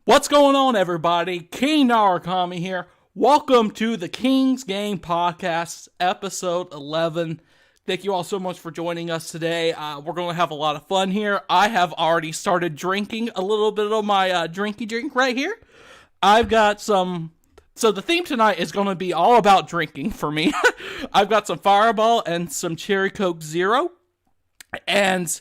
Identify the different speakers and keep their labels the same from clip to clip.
Speaker 1: What's going on, everybody? King Narakami here. Welcome to the King's Game Podcast, episode 11. Thank you all so much for joining us today. We're going to have a lot of fun here. I have already started drinking a little bit of my drinky drink right here. I've got some. So the theme tonight is going to be all about drinking for me. I've got some Fireball and some Cherry Coke Zero. And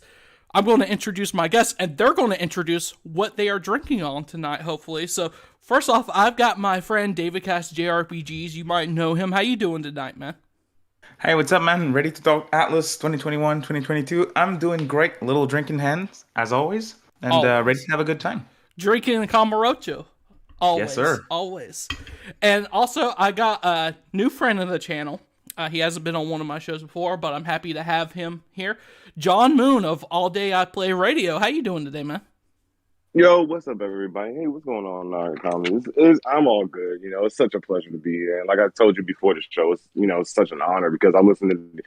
Speaker 1: I'm going to introduce my guests, and they're going to introduce what they are drinking on tonight, hopefully. So, first off, I've got my friend DavidCast JRPGs. You might know him. How you doing tonight, man?
Speaker 2: Hey, what's up, man? Ready to talk Atlus 2021, 2022? I'm doing great. Little drinking hands, as always, and ready
Speaker 1: Always.
Speaker 2: to have a good time.
Speaker 1: Drinking Camarocho.
Speaker 2: Yes,
Speaker 1: Always.
Speaker 2: sir.
Speaker 1: Always. And also, I got a new friend of the channel. He hasn't been on one of my shows before, but I'm happy to have him here. John Moon of All Day I Play Radio. How you doing today, man?
Speaker 3: Yo, what's up, everybody? Hey, what's going on, Tommy? I'm all good. It's such a pleasure to be here. And like I told you before the show, it's such an honor because I listen to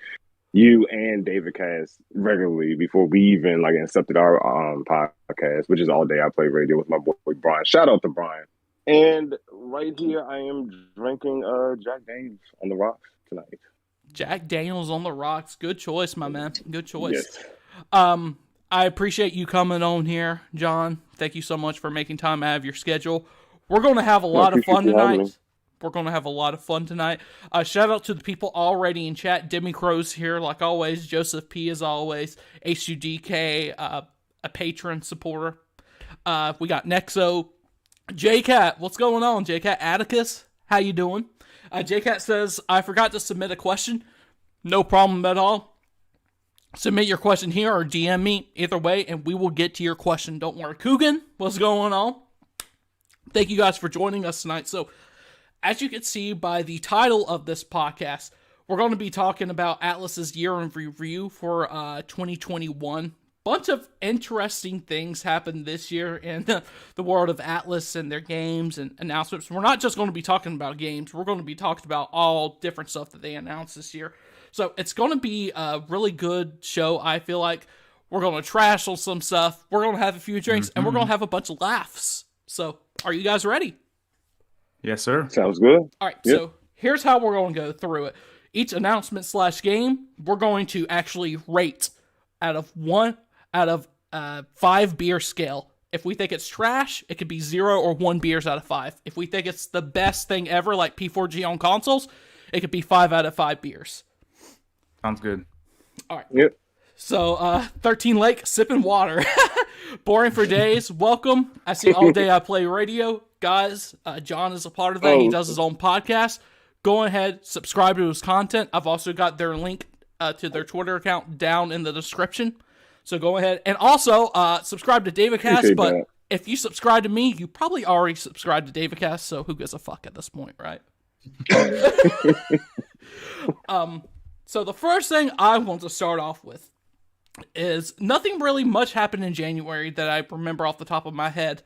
Speaker 3: you and David Cast regularly before we even like accepted our podcast, which is All Day I Play Radio with my boy Brian. Shout out to Brian. And right here, I am drinking Jack Daniels on the rocks tonight.
Speaker 1: Jack Daniels on the rocks. Good choice, my man. Good choice.
Speaker 3: Yes.
Speaker 1: Um, I appreciate you coming on here, John. Thank you so much for making time out of your schedule. We're going to have a
Speaker 3: I
Speaker 1: lot of
Speaker 3: appreciate
Speaker 1: fun
Speaker 3: you having me.
Speaker 1: tonight. We're going to have a lot of fun tonight. Shout out to the people already in chat. Demi Crow's here, like always. Joseph P, as always. HUDK, a patron supporter. We got Nexo. JCat, what's going on, JCat? Atticus, how you doing? JCat says, I forgot to submit a question. No problem at all. Submit your question here or DM me, either way, and we will get to your question. Don't worry. Coogan, what's going on? Thank you guys for joining us tonight. So, as you can see by the title of this podcast, we're going to be talking about Atlus's year in review for 2021. Bunch of interesting things happened this year in the world of Atlus and their games and announcements. We're not just going to be talking about games. We're going to be talking about all different stuff that they announced this year. So it's going to be a really good show, I feel like. We're going to trash on some stuff. We're going to have a few drinks, and we're going to have a bunch of laughs. So are you guys ready?
Speaker 2: Yes, sir.
Speaker 3: Sounds good.
Speaker 1: All right,
Speaker 3: Yep.
Speaker 1: so here's how we're going to go through it. Each announcement slash game, we're going to actually rate out of five beer scale. If we think it's trash, it could be 0 or 1 beers out of 5. If we think it's the best thing ever, like P4G on consoles, it could be 5 out of 5 beers.
Speaker 2: Sounds good.
Speaker 1: All right.
Speaker 3: Yep.
Speaker 1: So, 13 Lake, sipping water. Boring for days. Welcome. I see All Day I Play Radio. Guys, John is a part of that. He does his own podcast. Go ahead, subscribe to his content. I've also got their link to their Twitter account down in the description. So go ahead. And also, subscribe to DavidCast.
Speaker 3: Appreciate
Speaker 1: But
Speaker 3: that.
Speaker 1: if you subscribe to me, you probably already subscribed to DavidCast. So who gives a fuck at this point, right? So the first thing I want to start off with is nothing really much happened in January that I remember off the top of my head.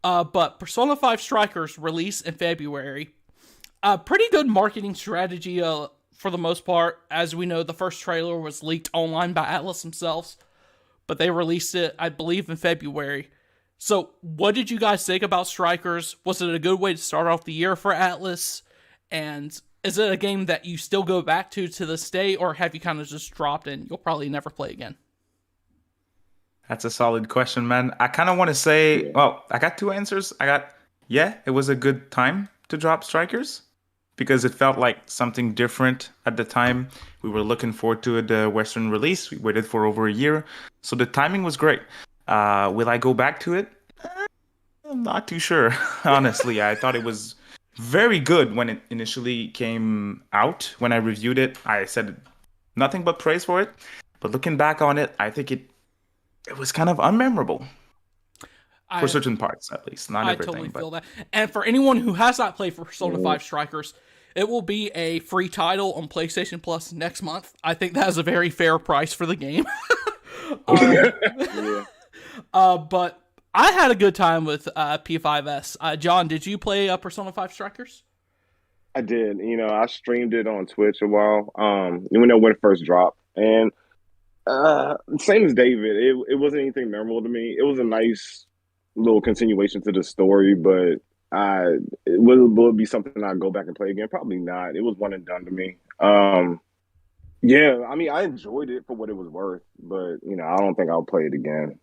Speaker 1: But Persona 5 Strikers released in February. Pretty good marketing strategy for the most part. As we know, the first trailer was leaked online by Atlus themselves. But they released it, I believe, in February. So what did you guys think about Strikers? Was it a good way to start off the year for Atlus? And is it a game that you still go back to this day, or have you kind of just dropped and you'll probably never play again?
Speaker 2: That's a solid question, man. I kind of want to say, well, I got two answers. Yeah, it was a good time to drop Strikers because it felt like something different at the time. We were looking forward to the Western release. We waited for over a year. So the timing was great. Will I go back to it? I'm not too sure, honestly. I thought it was very good when it initially came out. When I reviewed it, I said nothing but praise for it. But looking back on it, I think it was kind of unmemorable for certain parts, at least. Not
Speaker 1: I
Speaker 2: everything.
Speaker 1: totally
Speaker 2: But
Speaker 1: feel that. And for anyone who has not played Persona 5 Strikers, it will be a free title on PlayStation Plus next month. I think that is a very fair price for the game.
Speaker 3: Yeah.
Speaker 1: But I had a good time with P5S. John, did you play Persona 5 Strikers?
Speaker 3: I did. I streamed it on Twitch a while. When it first dropped, and same as David, it wasn't anything memorable to me. It was a nice little continuation to the story, but will it be something I go back and play again? Probably not. It was one and done to me. Yeah, I mean, I enjoyed it for what it was worth, but I don't think I'll play it again.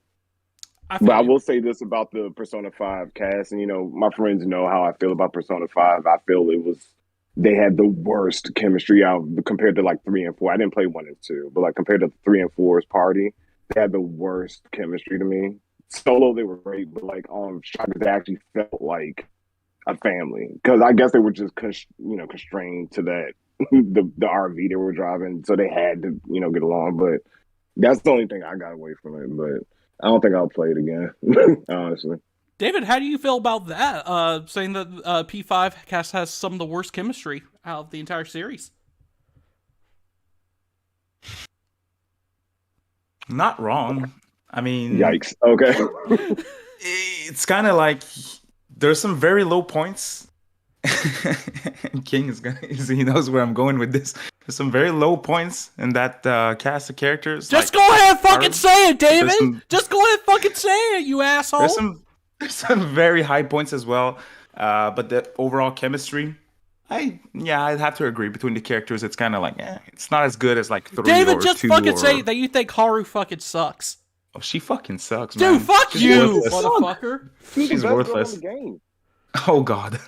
Speaker 3: But I will say this about the Persona 5 cast, and my friends know how I feel about Persona 5. I feel they had the worst chemistry out compared to like 3 and 4. I didn't play 1 and 2, but like compared to 3 and 4's party, they had the worst chemistry to me. Solo, they were great, but like on Strikers, they actually felt like a family because I guess they were just constrained to that the RV they were driving, so they had to get along. But that's the only thing I got away from it. But I don't think I'll play it again, honestly.
Speaker 1: David, how do you feel about that? Saying that P5 cast has some of the worst chemistry out of the entire series.
Speaker 2: Not wrong. I mean,
Speaker 3: yikes. Okay.
Speaker 2: It's kind of like there's some very low points. King he knows where I'm going with this. There's some very low points in that cast of characters.
Speaker 1: Just go ahead and fucking say it, David. Just go ahead and fucking say it, you asshole.
Speaker 2: There's some very high points as well. But the overall chemistry, I'd have to agree. Between the characters, it's kind of like, it's not as good as like 3
Speaker 1: David,
Speaker 2: or
Speaker 1: just
Speaker 2: 2
Speaker 1: fucking say that you think Haru fucking sucks.
Speaker 2: Oh, she fucking sucks, man.
Speaker 1: Dude, fuck
Speaker 2: She's
Speaker 1: you,
Speaker 2: worthless.
Speaker 1: motherfucker.
Speaker 2: She's worthless.
Speaker 3: In the game.
Speaker 2: Oh God.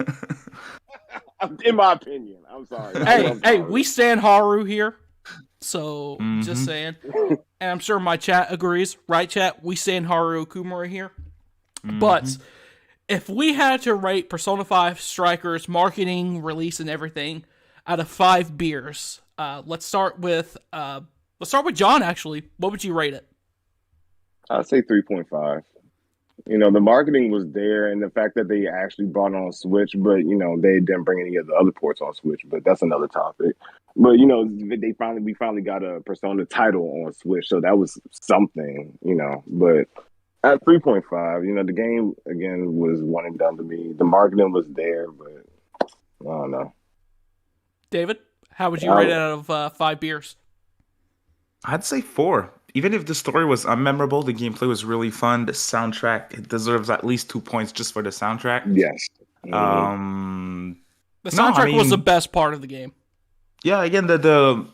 Speaker 3: In my opinion, I'm sorry.
Speaker 1: Hey, we stand Haru here, so just saying. And I'm sure my chat agrees, right, chat? We stand Haru Okumura here. But if we had to rate Persona 5 Strikers marketing, release, and everything out of 5 beers, let's start with John. Actually, what would you rate it?
Speaker 3: I'd say 3.5. The marketing was there, and the fact that they actually brought it on Switch, but they didn't bring any of the other ports on Switch. But that's another topic. But we finally got a Persona title on Switch, so that was something. But at 3.5, the game again was one and done to me. The marketing was there, but I don't know.
Speaker 1: David, how would you rate it out of 5 beers?
Speaker 2: I'd say 4. Even if the story was unmemorable, the gameplay was really fun. The soundtrack, it deserves at least 2 points just for the soundtrack.
Speaker 3: Yes.
Speaker 1: The soundtrack was the best part of the game.
Speaker 2: Yeah, again, the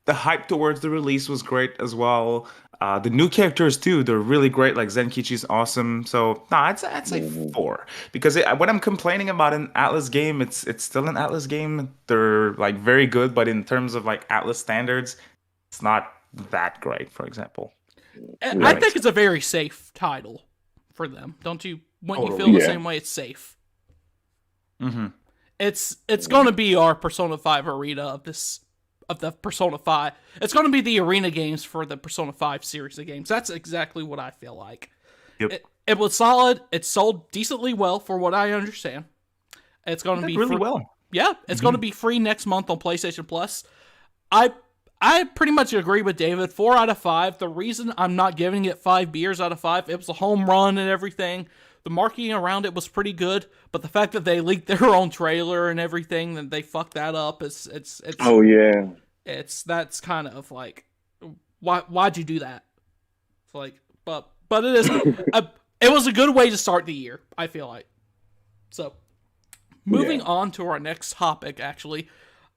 Speaker 2: hype towards the release was great as well. The new characters too, they're really great. Like Zenkichi's awesome. So I'd say 4 because when I'm complaining about an Atlus game, it's still an Atlus game. They're like very good, but in terms of like Atlus standards, it's not that great, for example.
Speaker 1: I think it's a very safe title for them. Don't you? Wouldn't you feel the same way? It's safe.
Speaker 2: Mm-hmm.
Speaker 1: It's going to be our Persona 5 arena of the Persona 5. It's going to be the arena games for the Persona 5 series of games. That's exactly what I feel like.
Speaker 2: Yep.
Speaker 1: It was solid. It sold decently well for what I understand. It's going to be
Speaker 2: really well.
Speaker 1: Yeah, it's going to be free next month on PlayStation Plus. I pretty much agree with David. 4 out of 5. The reason I'm not giving it 5 beers out of 5, it was a home run and everything. The marketing around it was pretty good, but the fact that they leaked their own trailer and everything, that they fucked that up, it's
Speaker 3: oh yeah,
Speaker 1: that's kind of like, why'd you do that? It's like, but it is it was a good way to start the year, I feel like. So, moving on to our next topic, actually.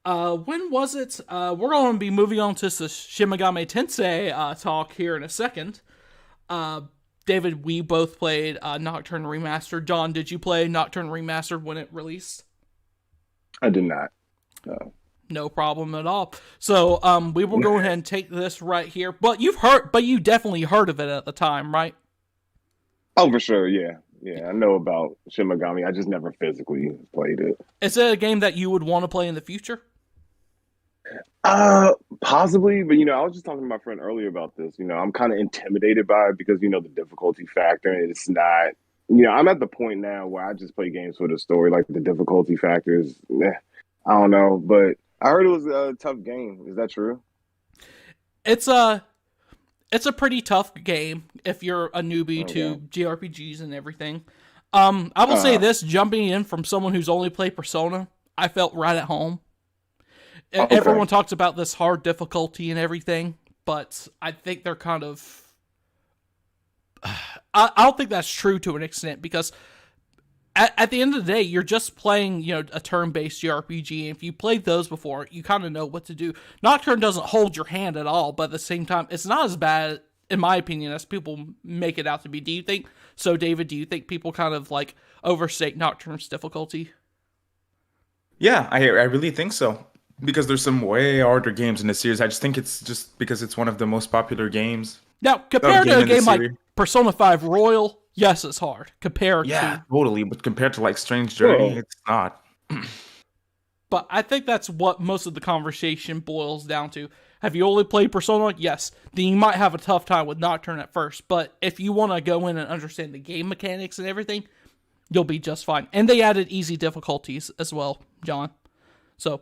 Speaker 1: When was it? We're going to be moving on to the Shin Megami Tensei talk here in a second. David, we both played Nocturne Remastered. John, did you play Nocturne Remastered when it released?
Speaker 3: I did not. No.
Speaker 1: No problem at all. So, we will go ahead and take this right here. But you definitely heard of it at the time, right?
Speaker 3: Oh, for sure, yeah. Yeah, I know about Shin Megami. I just never physically played it.
Speaker 1: Is it a game that you would want to play in the future?
Speaker 3: Possibly, but I was just talking to my friend earlier about this. I'm kind of intimidated by it because the difficulty factor. And it's not. I'm at the point now where I just play games for the story. Like the difficulty factors, I don't know. But I heard it was a tough game. Is that true?
Speaker 1: It's a pretty tough game if you're a newbie to JRPGs and everything. I will say this: jumping in from someone who's only played Persona, I felt right at home. Everyone talks about this hard difficulty and everything, but I think they're kind of I don't think that's true to an extent, because at the end of the day, you're just playing, a turn-based JRPG, and if you played those before, you kind of know what to do. Nocturne doesn't hold your hand at all, but at the same time, it's not as bad, in my opinion, as people make it out to be. Do you think so, David? Do you think people kind of, overstate Nocturne's difficulty?
Speaker 2: Yeah, I really think so. Because there's some way harder games in the series. I just think it's just because it's one of the most popular games.
Speaker 1: Now, compared to a game like Persona 5 Royal, yes, it's hard.
Speaker 2: Totally. But compared to Strange Journey, it's not.
Speaker 1: But I think that's what most of the conversation boils down to. Have you only played Persona? Yes. Then you might have a tough time with Nocturne at first. But if you want to go in and understand the game mechanics and everything, you'll be just fine. And they added easy difficulties as well, John. So,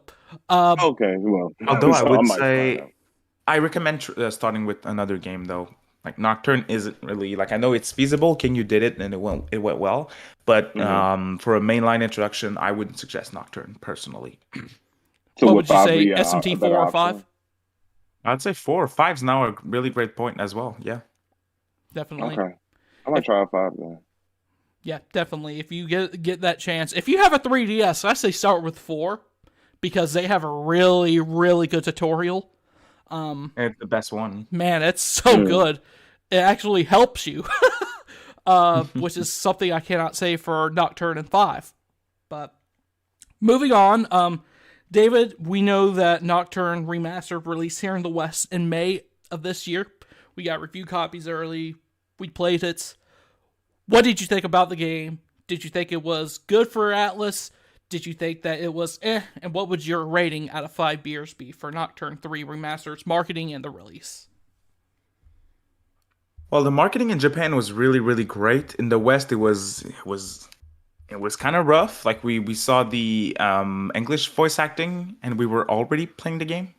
Speaker 3: okay, well.
Speaker 2: Although I would say, I recommend starting with another game, though. Nocturne isn't really, I know it's feasible. King, you did it, and it went well. But for a mainline introduction, I wouldn't suggest Nocturne, personally.
Speaker 1: So what would you say, SMT 4 or 5?
Speaker 2: I'd say 4 or 5's now a really great point as well, yeah.
Speaker 1: Definitely.
Speaker 3: Okay. I'm going to try 5 then.
Speaker 1: Yeah, definitely. If you get that chance. If you have a 3DS, I say start with 4, because they have a really, really good tutorial.
Speaker 2: It's the best one.
Speaker 1: Man, it's so good. It actually helps you, which is something I cannot say for Nocturne and 5. But moving on, David, we know that Nocturne Remastered released here in the West in May of this year. We got review copies early. We played it. What did you think about the game? Did you think it was good for Atlus? Did you think that it was And what would your rating out of 5 beers be for Nocturne 3 Remastered's marketing and the release?
Speaker 2: Well, the marketing in Japan was really, really great. In the West, it was kind of rough. We saw the English voice acting, and we were already playing the game.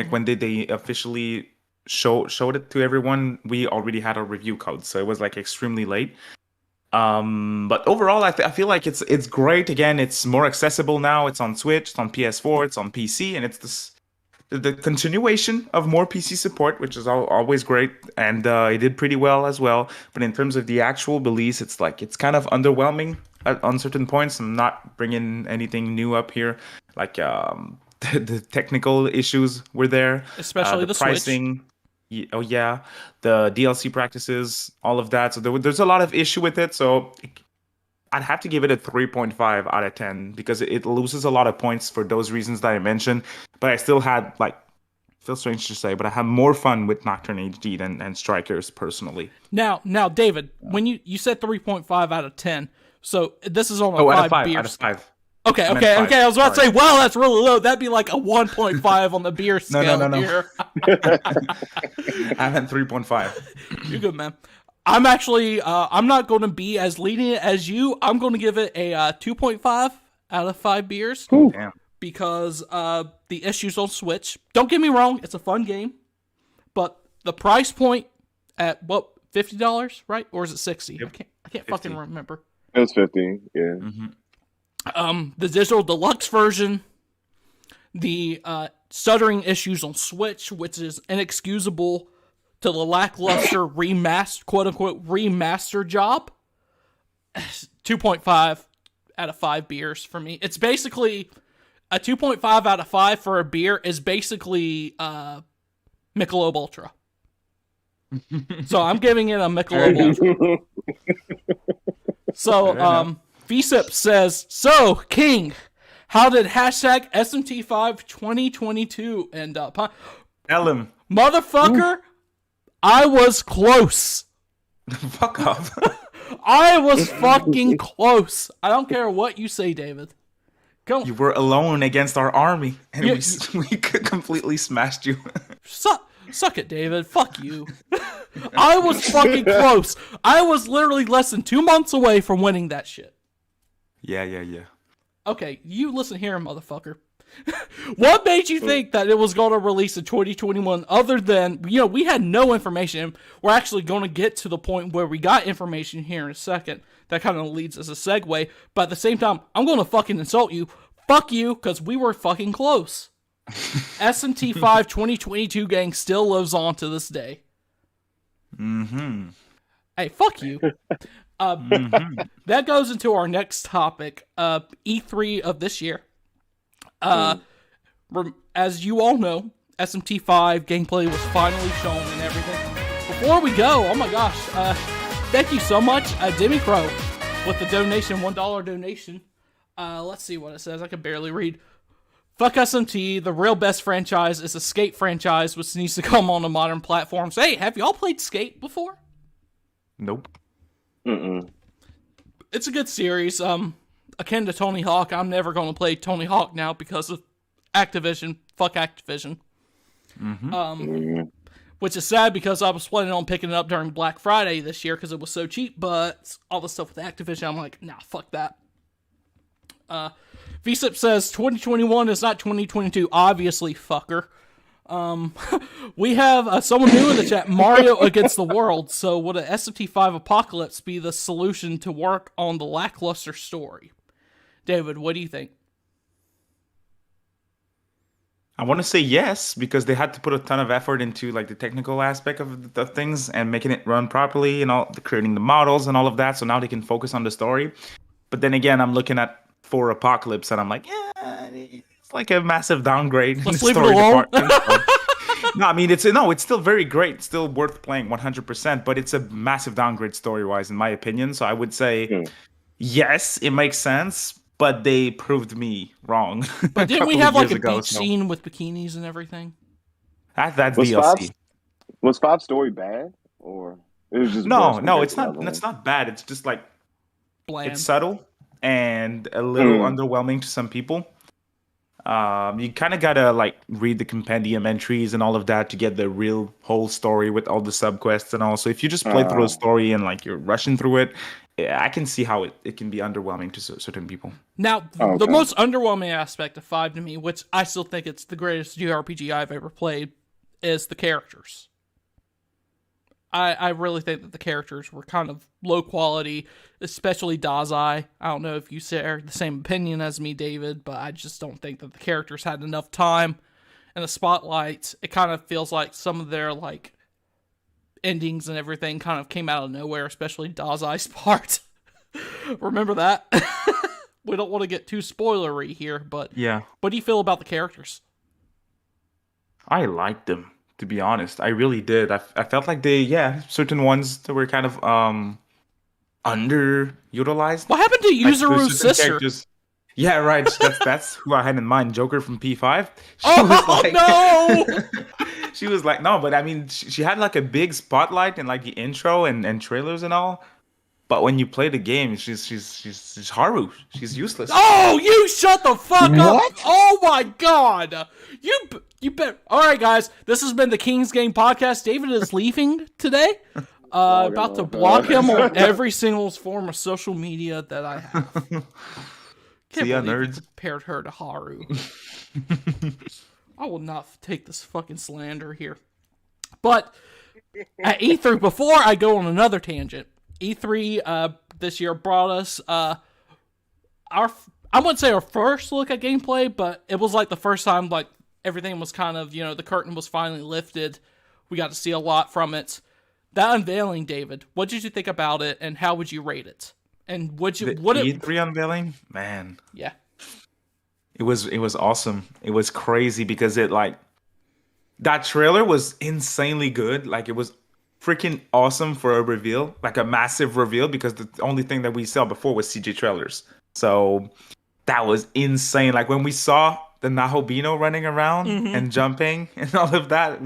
Speaker 2: When they officially showed it to everyone, we already had our review code, so it was extremely late. But overall, I feel like it's great. Again, it's more accessible now. It's on Switch, it's on PS4, it's on PC, and it's the continuation of more PC support, which is always great. And it did pretty well as well. But in terms of the actual release, it's kind of underwhelming on certain points. I'm not bringing anything new up here. The technical issues were there,
Speaker 1: especially the
Speaker 2: pricing.
Speaker 1: Switch.
Speaker 2: Oh yeah, the DLC practices, all of that. So there's a lot of issue with it. So I'd have to give it a 3.5 out of 10 because it loses a lot of points for those reasons that I mentioned. But I still had feels strange to say, but I had more fun with Nocturne HD than Strikers personally.
Speaker 1: Now, David, when you said 3.5 out of 10, so this is on a 5 beer.
Speaker 2: Out of 5.
Speaker 1: Okay. I was about to say, wow, that's really low. That'd be like a 1.5 on the beer scale.
Speaker 2: No. I meant 3.5.
Speaker 1: You're good, man. I'm actually, I'm not going to be as lenient as you. I'm going to give it a 2.5 out of 5 beers.
Speaker 2: Ooh. Damn.
Speaker 1: Because the issues on Switch. Don't get me wrong, it's a fun game. But the price point at, what, $50, right? Or is it 60?
Speaker 2: Yep.
Speaker 1: I can't fucking remember.
Speaker 3: It was 50, yeah.
Speaker 2: Mm-hmm.
Speaker 1: The digital deluxe version, the stuttering issues on Switch, which is inexcusable to the lackluster quote-unquote remaster job. 2.5 out of 5 beers for me. It's basically a 2.5 out of 5 for a beer is basically Michelob Ultra. So I'm giving it a Michelob Ultra. So, VSIP says, so, King, how did hashtag SMT5 2022 end up, huh?
Speaker 2: Tell him.
Speaker 1: Motherfucker, I was close.
Speaker 2: Fuck off.
Speaker 1: I was fucking close. I don't care what you say, David.
Speaker 2: You were alone against our army, and we completely smashed you.
Speaker 1: Suck it, David. Fuck you. I was fucking close. I was literally less than 2 months away from winning that shit.
Speaker 2: Yeah.
Speaker 1: Okay, you listen here, motherfucker. What made you think that it was going to release in 2021 other than, we had no information. We're actually going to get to the point where we got information here in a second. That kind of leads as a segue. But at the same time, I'm going to fucking insult you. Fuck you, because we were fucking close. SMT5 2022 gang still lives on to this day.
Speaker 2: Mm-hmm.
Speaker 1: Hey, fuck you. That goes into our next topic, E3 of this year. As you all know, SMT V gameplay was finally shown and everything. Before we go, oh my gosh, thank you so much, Demi Crow, with the donation, $1 donation. Let's see what it says. I can barely read. Fuck SMT, the real best franchise is a Skate franchise, which needs to come on a modern platform. So, hey, have y'all played Skate before?
Speaker 2: Nope.
Speaker 1: It's a good series. Akin to Tony Hawk, I'm never going to play Tony Hawk now because of Activision. Fuck Activision. Which is sad because I was planning on picking it up during Black Friday this year because it was so cheap, but all the stuff with Activision, I'm like, nah, fuck that. VSIP says 2021 is not 2022, obviously, fucker. We have someone new in the chat, Mario Against the World. So would a SMT 5 Apocalypse be the solution to work on the lackluster story? David, what do you think?
Speaker 2: I want to say yes, because they had to put a ton of effort into like the technical aspect of the things and making it run properly and all creating the models and all of that. So now they can focus on the story. But then again, I'm looking at for Apocalypse and I'm like, yeah, it's like a massive downgrade.
Speaker 1: Let's leave it alone.
Speaker 2: No, I mean it's still very great, still worth playing 100%, but it's a massive downgrade story-wise, in my opinion. So I would say yes, it makes sense, but they proved me wrong.
Speaker 1: But didn't we have like a beach scene with bikinis and everything?
Speaker 2: That's DLC.
Speaker 3: Was 5 story bad, or it was just
Speaker 2: no, it's not. It's not bad. It's just like
Speaker 1: bland.
Speaker 2: It's subtle and a little underwhelming to some people. You kind of gotta like read the compendium entries and all of that to get the real whole story with all the subquests and all. So if you just play through a story and like you're rushing through it, yeah, I can see how it can be underwhelming to certain people.
Speaker 1: Now, the most underwhelming aspect of 5 to me, which I still think it's the greatest JRPG I've ever played, is the characters. I really think that the characters were kind of low quality, especially Dazai. I don't know if you share the same opinion as me, David, but I just don't think that the characters had enough time in the spotlight. It kind of feels like some of their like endings and everything kind of came out of nowhere, especially Dazai's part. Remember that? We don't want to get too spoilery here, but
Speaker 2: yeah.
Speaker 1: What do you feel about the characters?
Speaker 2: I liked them. To be honest, I really did. I felt like certain ones that were kind of underutilized.
Speaker 1: What happened to Yuzuru's sister?
Speaker 2: Yeah, right. That's who I had in mind. Joker from P5.
Speaker 1: No!
Speaker 2: She was like, no, but I mean, she had like a big spotlight in like the intro and trailers and all. But when you play the game, she's Haru. She's useless.
Speaker 1: Oh, you shut the fuck up! Oh my god! You bet. All right, guys, this has been the King's Game podcast. David is leaving today. About to block him on every single form of social media that I have. Can't believe nerds. You compared her to Haru. I will not take this fucking slander here. But at E3, before I go on another tangent, E3 this year brought us I wouldn't say our first look at gameplay, but it was like the first time like everything was kind of, the curtain was finally lifted. We got to see a lot from it. That unveiling, David, what did you think about it, and how would you rate it? And
Speaker 2: E3 unveiling? Man.
Speaker 1: Yeah.
Speaker 2: It was awesome. It was crazy because that trailer was insanely good. Like, it was freaking awesome for a reveal, like a massive reveal, because the only thing that we saw before was CG trailers. So that was insane. Like when we saw the Nahobino running around and jumping and all of that,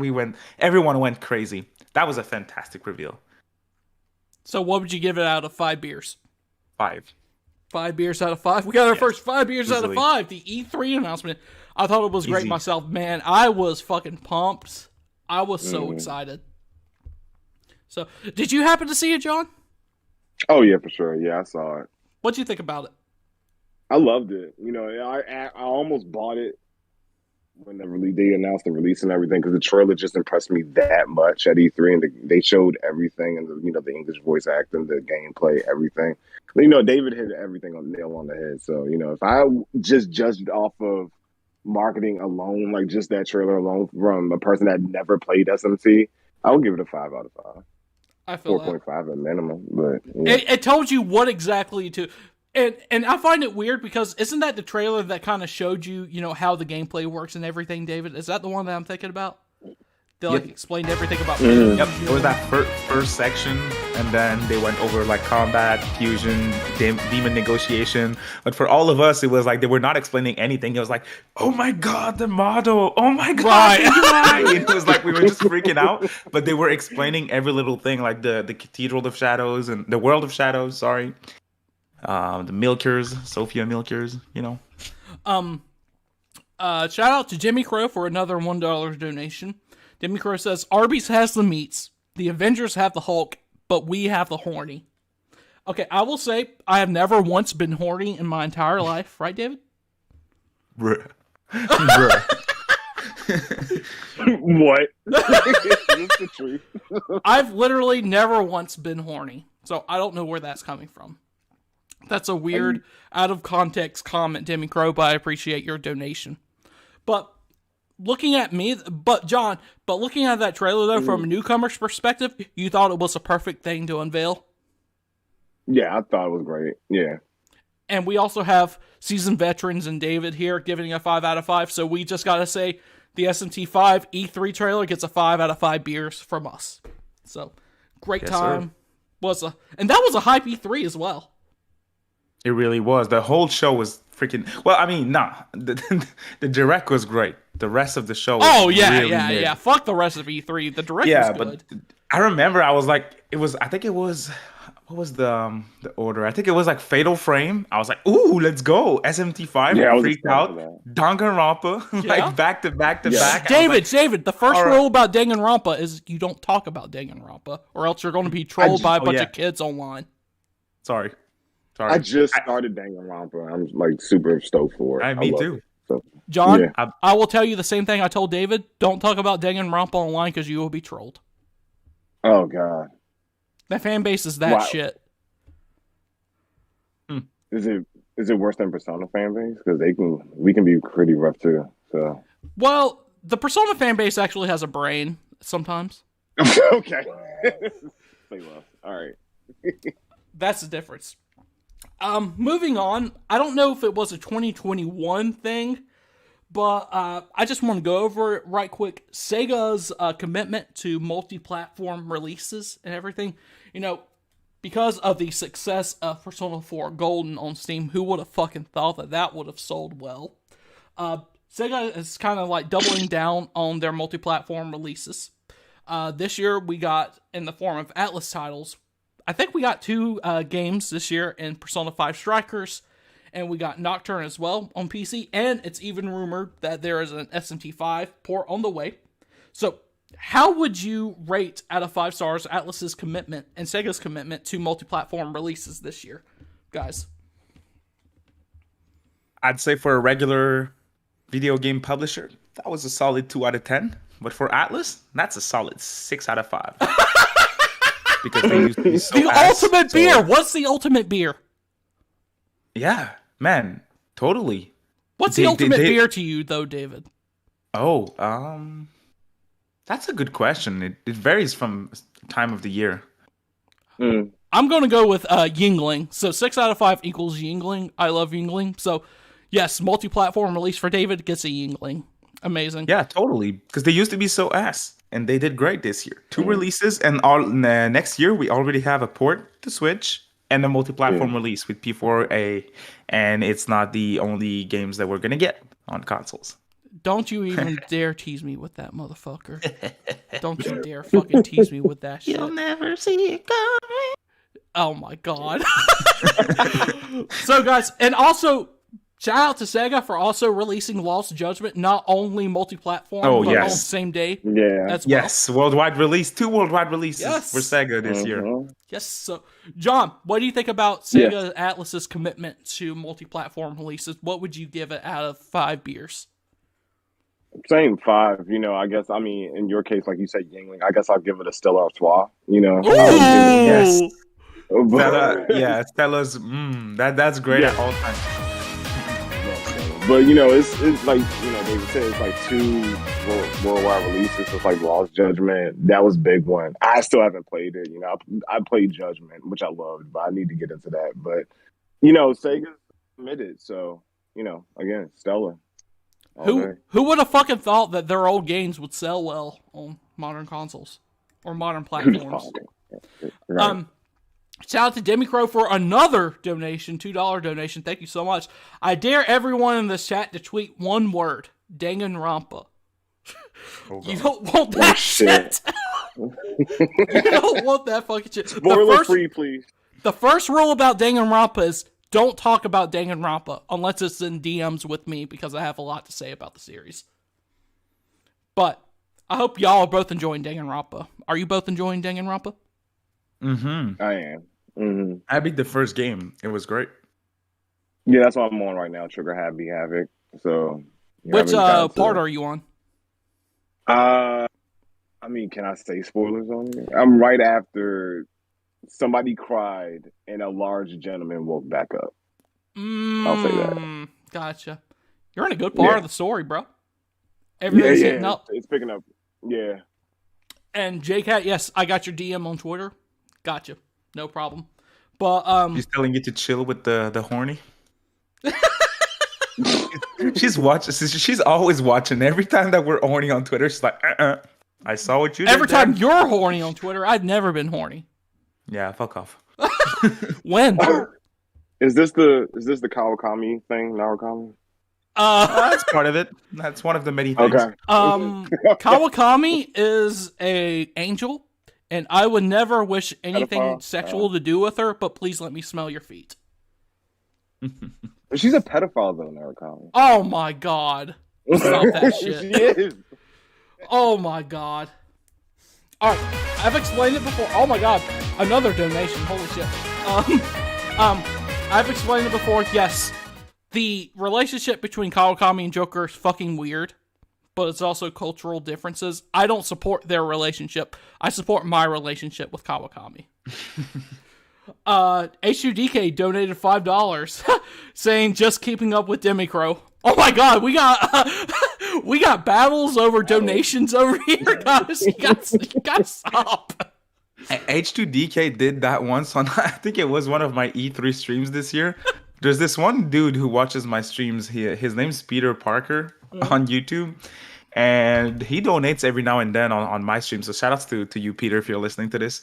Speaker 2: everyone went crazy. That was a fantastic reveal.
Speaker 1: So what would you give it out of 5 beers?
Speaker 2: 5.
Speaker 1: 5 beers out of 5. We got our first 5 beers out of 5. The E3 announcement. I thought it was great myself. Man, I was fucking pumped. I was so excited. So, did you happen to see it, John?
Speaker 3: Oh, yeah, for sure. Yeah, I saw it.
Speaker 1: What'd you think about it?
Speaker 3: I loved it. I almost bought it when they announced the release and everything, because the trailer just impressed me that much at E3, and they showed everything, and the English voice acting, the gameplay, everything. David hit everything on the nail on the head. So, if I just judged off of marketing alone, like just that trailer alone from a person that never played SMT, I would give it a 5 out of 5.
Speaker 1: I feel
Speaker 3: 4.5 at minimum, but yeah.
Speaker 1: It told you what exactly to. And I find it weird because isn't that the trailer that kind of showed you, how the gameplay works and everything, David? Is that the one that I'm thinking about? They explained everything about.
Speaker 2: Yep, it was that first section, and then they went over like combat, fusion, demon negotiation. But for all of us, it was like they were not explaining anything. It was like, oh my god, the model! Oh my god, right. It was like we were just freaking out. But they were explaining every little thing, like the Cathedral of Shadows and the World of Shadows. Sorry, the Milkers, Sophia Milkers.
Speaker 1: Shout out to Jimmy Crow for another $1 donation. Jimmy Crow says, Arby's has the meats, the Avengers have the Hulk, but we have the horny. Okay, I will say, I have never once been horny in my entire life. Right, David?
Speaker 2: Bruh.
Speaker 3: What? It's the truth.
Speaker 1: I've literally never once been horny, so I don't know where that's coming from. That's a weird, out of context comment, Jimmy Crow, but I appreciate your donation. But looking at that trailer though, from a newcomer's perspective, you thought it was a perfect thing to unveil?
Speaker 3: Yeah, I thought it was great. Yeah.
Speaker 1: And we also have seasoned veterans and David here giving a 5 out of 5, so we just gotta say the SMT V E3 trailer gets a 5 out of 5 beers from us. So, great time. And that was a hype E3 as well.
Speaker 2: It really was. The whole show was freaking. Well, I mean, the direct was great. The rest of the show was
Speaker 1: yeah. Fuck the rest of E3. The direct was good.
Speaker 2: But I remember I was like, I think it was, what was the order? I think it was like Fatal Frame. I was like, ooh, let's go. SMT V.
Speaker 3: Yeah,
Speaker 2: freaked out. Danganronpa, like back to back.
Speaker 1: David, the first rule about Danganronpa is you don't talk about Danganronpa, or else you're going to be trolled by a bunch of kids online.
Speaker 2: Sorry.
Speaker 3: I just started Danganronpa. I'm like super stoked for it.
Speaker 2: Me too.
Speaker 3: So,
Speaker 1: John, I will tell you the same thing I told David. Don't talk about Danganronpa online because you will be trolled.
Speaker 3: Oh god,
Speaker 1: that fan base is that shit.
Speaker 3: Is it worse than Persona fan base? Because we can be pretty rough too. So
Speaker 1: the Persona fan base actually has a brain sometimes.
Speaker 3: Okay. Say less. All right.
Speaker 1: That's the difference. Moving on, I don't know if it was a 2021 thing, but I just want to go over it right quick. Sega's commitment to multi-platform releases and everything, because of the success of Persona 4 Golden on Steam, who would have fucking thought that would have sold well? Sega is kind of like doubling down on their multi-platform releases. This year we got in the form of Atlus titles. I think we got 2 games this year in Persona 5 Strikers, and we got Nocturne as well on PC, and it's even rumored that there is an SMT V port on the way. So, how would you rate out of 5 stars Atlus's commitment and Sega's commitment to multi-platform releases this year, guys?
Speaker 2: I'd say for a regular video game publisher, that was a solid 2 out of 10. But for Atlus, that's a solid 6 out of 5. Because they used to be so
Speaker 1: ultimate beer. What's the ultimate beer?
Speaker 2: Yeah, man, totally.
Speaker 1: What's the ultimate beer to you, though, David?
Speaker 2: Oh, that's a good question. It varies from time of the year.
Speaker 1: I'm going to go with Yingling. So 6 out of 5 equals Yingling. I love Yingling. So, yes, multi-platform release for David gets a Yingling. Amazing.
Speaker 2: Yeah, totally. Because they used to be so ass. And they did great this year. 2 releases, and next year we already have a port to Switch and a multi-platform release with P4A. And it's not the only games that we're going to get on consoles.
Speaker 1: Don't you even dare tease me with that, motherfucker. Don't you dare fucking tease me with that shit.
Speaker 2: You'll never see it coming.
Speaker 1: Oh my god. So guys, and also shout out to Sega for also releasing Lost Judgment, not only multi-platform, but on the same day.
Speaker 3: Yeah.
Speaker 1: As well.
Speaker 2: Yes, worldwide release. 2 worldwide releases for Sega this year.
Speaker 1: Yes. So, John, what do you think about Sega Atlus's commitment to multi-platform releases? What would you give it out of 5 beers?
Speaker 3: Same 5. I guess, in your case, like you said, Yingling, I guess I'll give it a Stella Artois.
Speaker 2: Yes. Stella, Stella's, that's great at all times.
Speaker 3: But it's like David said, it's like 2 worldwide releases. So it's like Lost Judgment. That was a big one. I still haven't played it. I played Judgment, which I loved, but I need to get into that. But Sega's committed, so again, stellar.
Speaker 1: Who would have fucking thought that their old games would sell well on modern consoles or modern platforms?
Speaker 3: Right.
Speaker 1: Shout out to Demicro for another donation, $2 donation. Thank you so much. I dare everyone in this chat to tweet one word: Danganronpa. You don't want that shit. You don't want that fucking shit.
Speaker 3: Spoiler free, please.
Speaker 1: The first rule about Danganronpa is don't talk about Danganronpa unless it's in DMs with me, because I have a lot to say about the series. But I hope y'all are both enjoying Danganronpa. Are you both enjoying Danganronpa?
Speaker 2: Mm-hmm.
Speaker 3: I am. Mm-hmm.
Speaker 2: I beat the first game. It was great.
Speaker 3: Yeah, that's what I'm on right now. Trigger Happy Havoc. So,
Speaker 1: which part are you on?
Speaker 3: Can I say spoilers on it? I'm right after somebody cried and a large gentleman woke back up. I'll say that.
Speaker 1: Gotcha. You're in a good part of the story, bro. Everything's hitting up.
Speaker 3: It's picking up. Yeah.
Speaker 1: And JCat, yes, I got your DM on Twitter. Gotcha. No problem. But
Speaker 2: She's telling you to chill with the horny. She's watching. She's always watching. Every time that we're horny on Twitter, she's like, I saw what you did.
Speaker 1: Every time you're horny on Twitter, I've never been horny.
Speaker 2: Yeah, fuck off.
Speaker 1: When?
Speaker 3: Is this the Kawakami thing? Narukami?
Speaker 2: That's part of it. That's one of the many things.
Speaker 3: Okay.
Speaker 1: Kawakami is a angel, and I would never wish anything
Speaker 3: Pedophile?
Speaker 1: sexual to do with her, but please let me smell your feet.
Speaker 3: She's a pedophile though, Narukami.
Speaker 1: Oh my god. Stop that shit.
Speaker 3: She is.
Speaker 1: Oh my god. Alright, I've explained it before. Oh my god. Another donation. Holy shit. I've explained it before. Yes. The relationship between Kawakami and Joker is fucking weird, but it's also cultural differences. I don't support their relationship. I support my relationship with Kawakami. HUDK donated $5 saying just keeping up with Demicro. Oh my god, we got battles over donations over here, guys. You gotta stop.
Speaker 2: H2DK did that once on, I think it was one of my E3 streams this year. There's this one dude who watches my streams. His name's Peter Parker on YouTube, and he donates every now and then on my stream. So shout outs to you, Peter, if you're listening to this.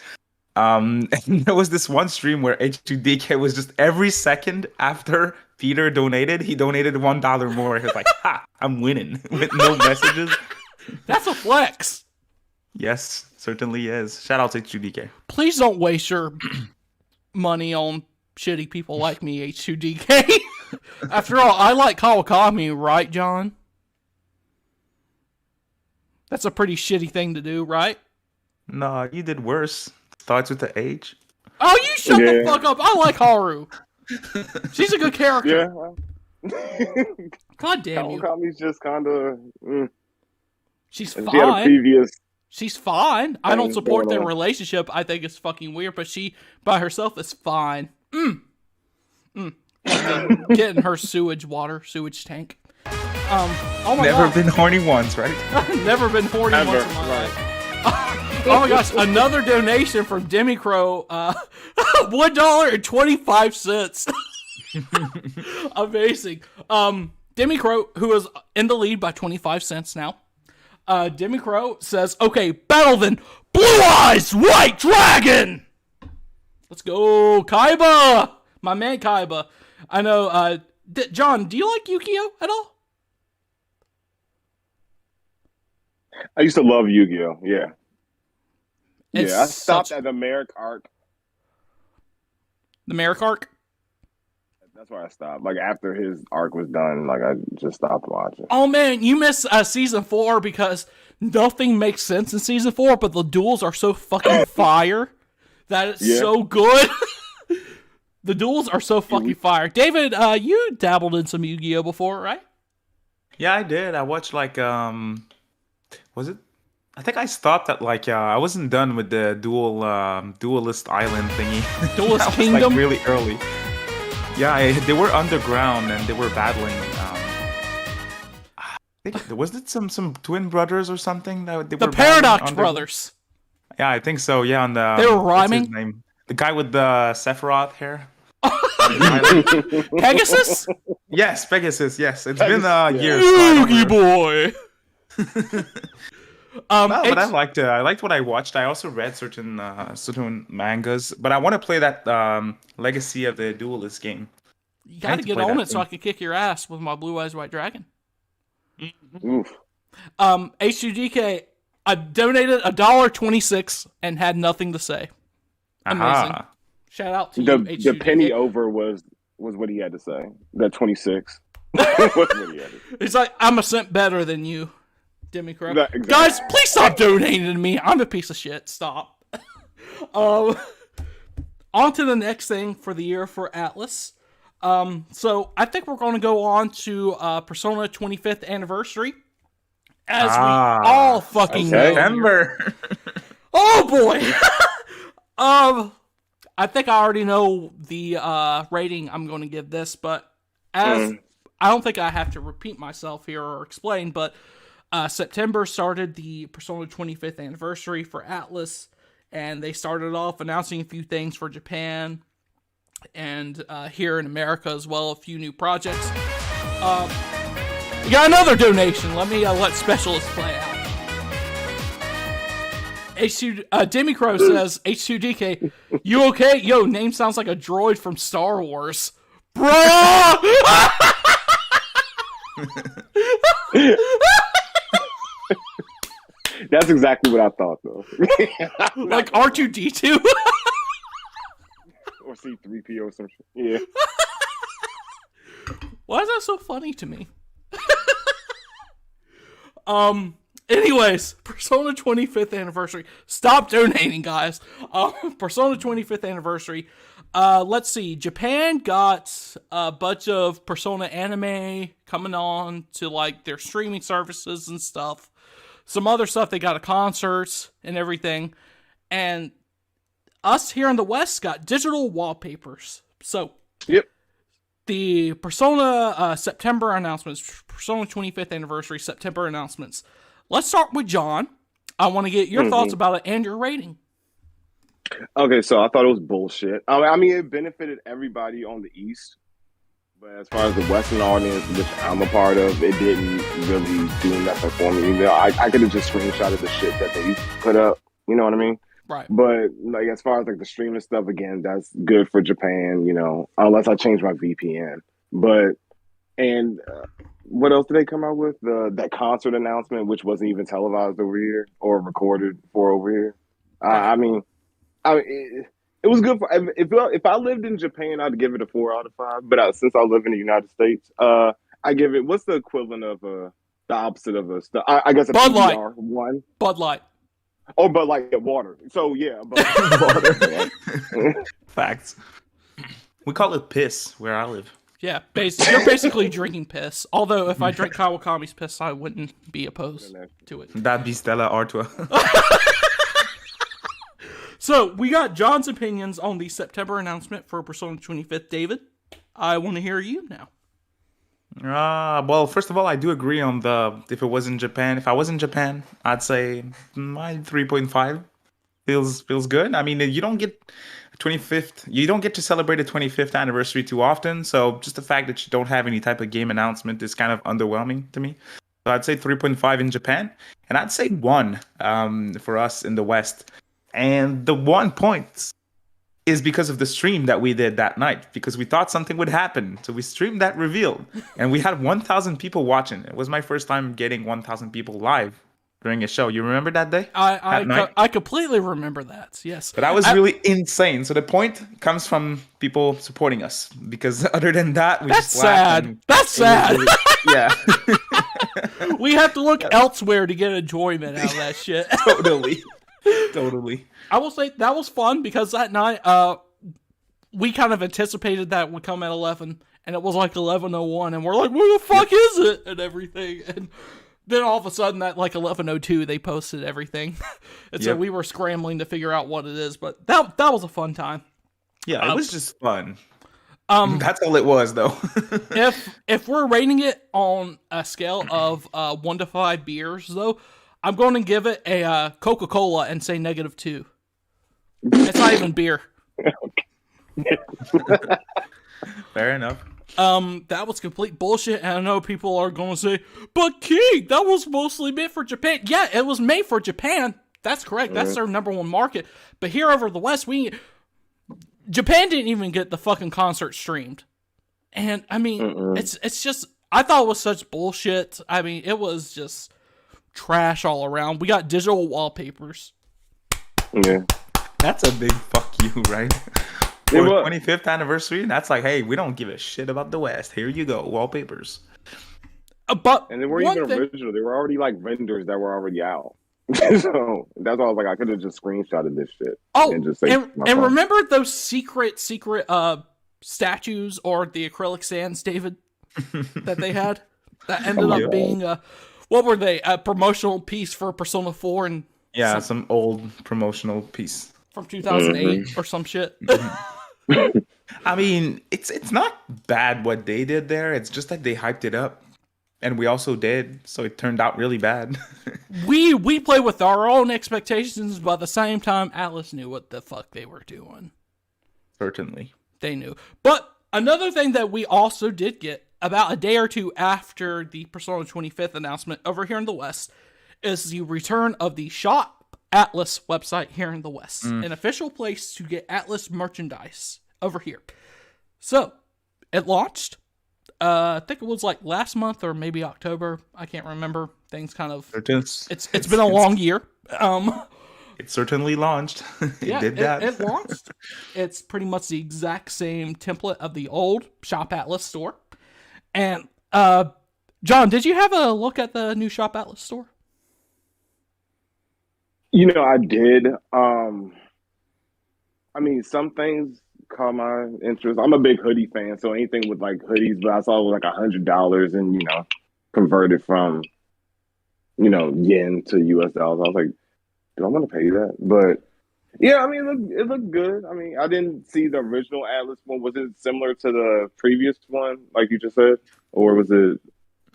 Speaker 2: And there was this one stream where H2DK was just every second after Peter donated, he donated $1 more. He was like, ha, I'm winning with no messages.
Speaker 1: That's a flex.
Speaker 2: Yes, certainly is. Shout out to H2DK.
Speaker 1: Please don't waste your money on shitty people like me, H2DK. After all, I like Kawakami, right, John? That's a pretty shitty thing to do, right?
Speaker 2: No, you did worse. Starts with the H.
Speaker 1: Oh, you shut the fuck up. I like Haru. She's a good character.
Speaker 3: Yeah.
Speaker 1: God damn you.
Speaker 3: Kawakami's just kind of.
Speaker 1: She's
Speaker 3: She had a
Speaker 1: fine.
Speaker 3: previous.
Speaker 1: She's fine. I don't support their
Speaker 3: going on.
Speaker 1: relationship. I think it's fucking weird, but she by herself is fine. Getting her sewage tank. Oh my
Speaker 2: Never
Speaker 1: god.
Speaker 2: been horny once, right?
Speaker 1: Never been horny
Speaker 3: Ever,
Speaker 1: once in my
Speaker 3: right.
Speaker 1: life. Oh my gosh, another donation from Demicro. $1.25. Amazing. Demicro, who is in the lead by 25 cents now. Demicro says, okay, battle then. Blue Eyes White Dragon! Let's go, Kaiba! My man Kaiba. I know, John, do you like Yu-Gi-Oh at all?
Speaker 3: I used to love Yu-Gi-Oh. Yeah.
Speaker 1: It's
Speaker 3: I stopped
Speaker 1: such-
Speaker 3: at the Merrick arc.
Speaker 1: The Merrick arc?
Speaker 3: That's where I stopped. Like after his arc was done, like I just stopped watching.
Speaker 1: Oh man, you missed season 4 because nothing makes sense in season 4, but the duels are so fucking fire that it's so good. The duels are so fucking fire. David, you dabbled in some Yu-Gi-Oh before, right?
Speaker 2: Yeah, I did. I watched like was it? I think I stopped at like I wasn't done with the duelist island thingy.
Speaker 1: Duelist
Speaker 2: That was,
Speaker 1: Kingdom?
Speaker 2: like really early. Yeah, they were underground and they were battling Was it some twin brothers or something that they
Speaker 1: The
Speaker 2: were battling
Speaker 1: Paradox
Speaker 2: on
Speaker 1: Brothers.
Speaker 2: Yeah, I think so. Yeah, on the
Speaker 1: They were
Speaker 2: what's his
Speaker 1: rhyming?
Speaker 2: name? The guy with the Sephiroth hair.
Speaker 1: Pegasus?
Speaker 2: Yes, Pegasus. Yes, it's been
Speaker 3: Yeah.
Speaker 2: years. So I don't
Speaker 1: Oogie
Speaker 2: remember.
Speaker 1: boy.
Speaker 2: No, but I liked what I watched. I also read certain mangas, but I want to play that Legacy of the Duelist game.
Speaker 1: You
Speaker 2: I
Speaker 1: gotta
Speaker 2: need to
Speaker 1: get
Speaker 2: play
Speaker 1: on
Speaker 2: that
Speaker 1: it so I can kick your ass with my Blue Eyes White Dragon.
Speaker 3: Oof.
Speaker 1: H2DK, I donated $1.26 and had nothing to say. Amazing.
Speaker 2: Aha.
Speaker 1: Shout out to you,
Speaker 3: The
Speaker 1: H2DK.
Speaker 3: penny over was what he had to say. That 26. was what he had to say.
Speaker 1: It's like, I'm a cent better than you, Demicro.
Speaker 3: Exactly.
Speaker 1: Guys, please stop donating to me. I'm a piece of shit. Stop. On to the next thing for the year for Atlus. So I think we're going to go on to Persona 25th anniversary. As we all fucking know.
Speaker 2: September.
Speaker 1: Oh boy! I think I already know the rating I'm going to give this, but I don't think I have to repeat myself here or explain, but September started the Persona 25th anniversary for Atlus, and they started off announcing a few things for Japan and here in America as well, a few new projects. We got another donation. Let me let Specialist play out. Demicro says, H2DK, you okay? Yo, name sounds like a droid from Star Wars. Bruh!
Speaker 3: That's exactly what I thought, though.
Speaker 1: Like R2-D2?
Speaker 3: Or C3PO or some shit. Yeah.
Speaker 1: Why is that so funny to me? Anyways, Persona 25th anniversary. Stop donating, guys. Persona 25th anniversary. Let's see. Japan got a bunch of Persona anime coming on to like their streaming services and stuff. Some other stuff. They got a concert and everything. And us here in the West got digital wallpapers. So,
Speaker 3: Yep.
Speaker 1: the Persona September announcements, Persona 25th anniversary September announcements. Let's start with John. I want to get your thoughts about it and your rating.
Speaker 3: Okay, so I thought it was bullshit. I mean, it benefited everybody on the East, but as far as the Western audience, which I'm a part of, it didn't really do nothing for me. You know, I could have just screenshotted the shit that they put up. You know what I mean?
Speaker 1: Right.
Speaker 3: But like as far as like the streaming stuff, again, that's good for Japan. You know, unless I change my VPN. But what else did they come out with? That concert announcement, which wasn't even televised over here or recorded for over here. I mean, it was good for. If I lived in Japan, I'd give it a 4 out of 5. But since I live in the United States, I give it. What's the equivalent of the opposite of a? I guess a
Speaker 1: Bud Light.
Speaker 3: PBR 1.
Speaker 1: Bud Light.
Speaker 3: Oh, but like water. So yeah, but
Speaker 2: Water. Facts. We call it piss where I live.
Speaker 1: Yeah, you're basically drinking piss. Although if I drink Kawakami's piss, I wouldn't be opposed to it.
Speaker 2: That'd be Stella Artois.
Speaker 1: So we got John's opinions on the September announcement for Persona 25th. David, I want to hear you now.
Speaker 2: Well, first of all, I do agree on if I was in Japan, I'd say my 3.5 feels good. I mean, you don't get to celebrate the 25th anniversary too often, so just the fact that you don't have any type of game announcement is kind of underwhelming to me. So I'd say 3.5 in Japan, and I'd say 1 for us in the West. And the 1 point is because of the stream that we did that night, because we thought something would happen. So we streamed that reveal, and we had 1,000 people watching. It was my first time getting 1,000 people live during a show. You remember that day?
Speaker 1: I completely remember that, yes.
Speaker 2: But that was really insane. So the point comes from people supporting us, because other than that, we
Speaker 1: That's
Speaker 2: just laughed.
Speaker 1: sad. That's sad.
Speaker 2: Yeah.
Speaker 1: We have to look elsewhere to get enjoyment out of that shit.
Speaker 2: Totally.
Speaker 1: I will say that was fun because that night, we kind of anticipated that would come at 11, and it was like 11:01, and we're like, "Where the fuck is it?" and everything, and then all of a sudden, at like 11:02, they posted everything, and so we were scrambling to figure out what it is. But that was a fun time.
Speaker 2: Yeah, it was just fun. That's all it was, though.
Speaker 1: if we're rating it on a scale of 1 to 5 beers, though, I'm going to give it a Coca-Cola and say -2. It's not even beer.
Speaker 2: Fair enough.
Speaker 1: That was complete bullshit, and I know people are going to say, but King, that was mostly made for Japan. Yeah, it was made for Japan. That's correct. That's their #1 market. But here over the West, Japan didn't even get the fucking concert streamed. And, I mean, it's just, I thought it was such bullshit. I mean, it was just trash all around. We got digital wallpapers.
Speaker 3: Yeah.
Speaker 2: That's a big fuck you, right? For 25th anniversary, that's like, hey, we don't give a shit about the West. Here you go, wallpapers.
Speaker 1: But
Speaker 3: and they weren't even original. They were already like vendors that were already out. So that's why I was like, I could have just screenshotted this shit.
Speaker 1: Oh,
Speaker 3: and just
Speaker 1: remember those secret statues or the acrylic sands, David, that they had? That ended up being what were they? A promotional piece for Persona 4 and
Speaker 2: some old promotional piece
Speaker 1: from 2008 or some shit.
Speaker 2: I mean, it's not bad what they did there. It's just that they hyped it up, and we also did, so it turned out really bad.
Speaker 1: we play with our own expectations, but at the same time, Atlus knew what the fuck they were doing.
Speaker 2: Certainly,
Speaker 1: they knew. But another thing that we also did get about a day or two after the Persona 25th announcement over here in the West is the return of the Shop Atlus website here in the West, an official place to get Atlus merchandise over here. So it launched. I think it was like last month or maybe October. I can't remember. Things kind of it's been a long year.
Speaker 2: It certainly launched. It did that.
Speaker 1: It launched. It's pretty much the exact same template of the old Shop Atlus store. And John, did you have a look at the new Shop Atlus store?
Speaker 3: You know, I did. I mean, some things caught my interest. I'm a big hoodie fan, so anything with like hoodies, but I saw it was like $100 and, converted from, yen to US dollars. I was like, do I want to pay that? But yeah, I mean, it looked good. I mean, I didn't see the original Atlus one. Was it similar to the previous one, like you just said? Or was it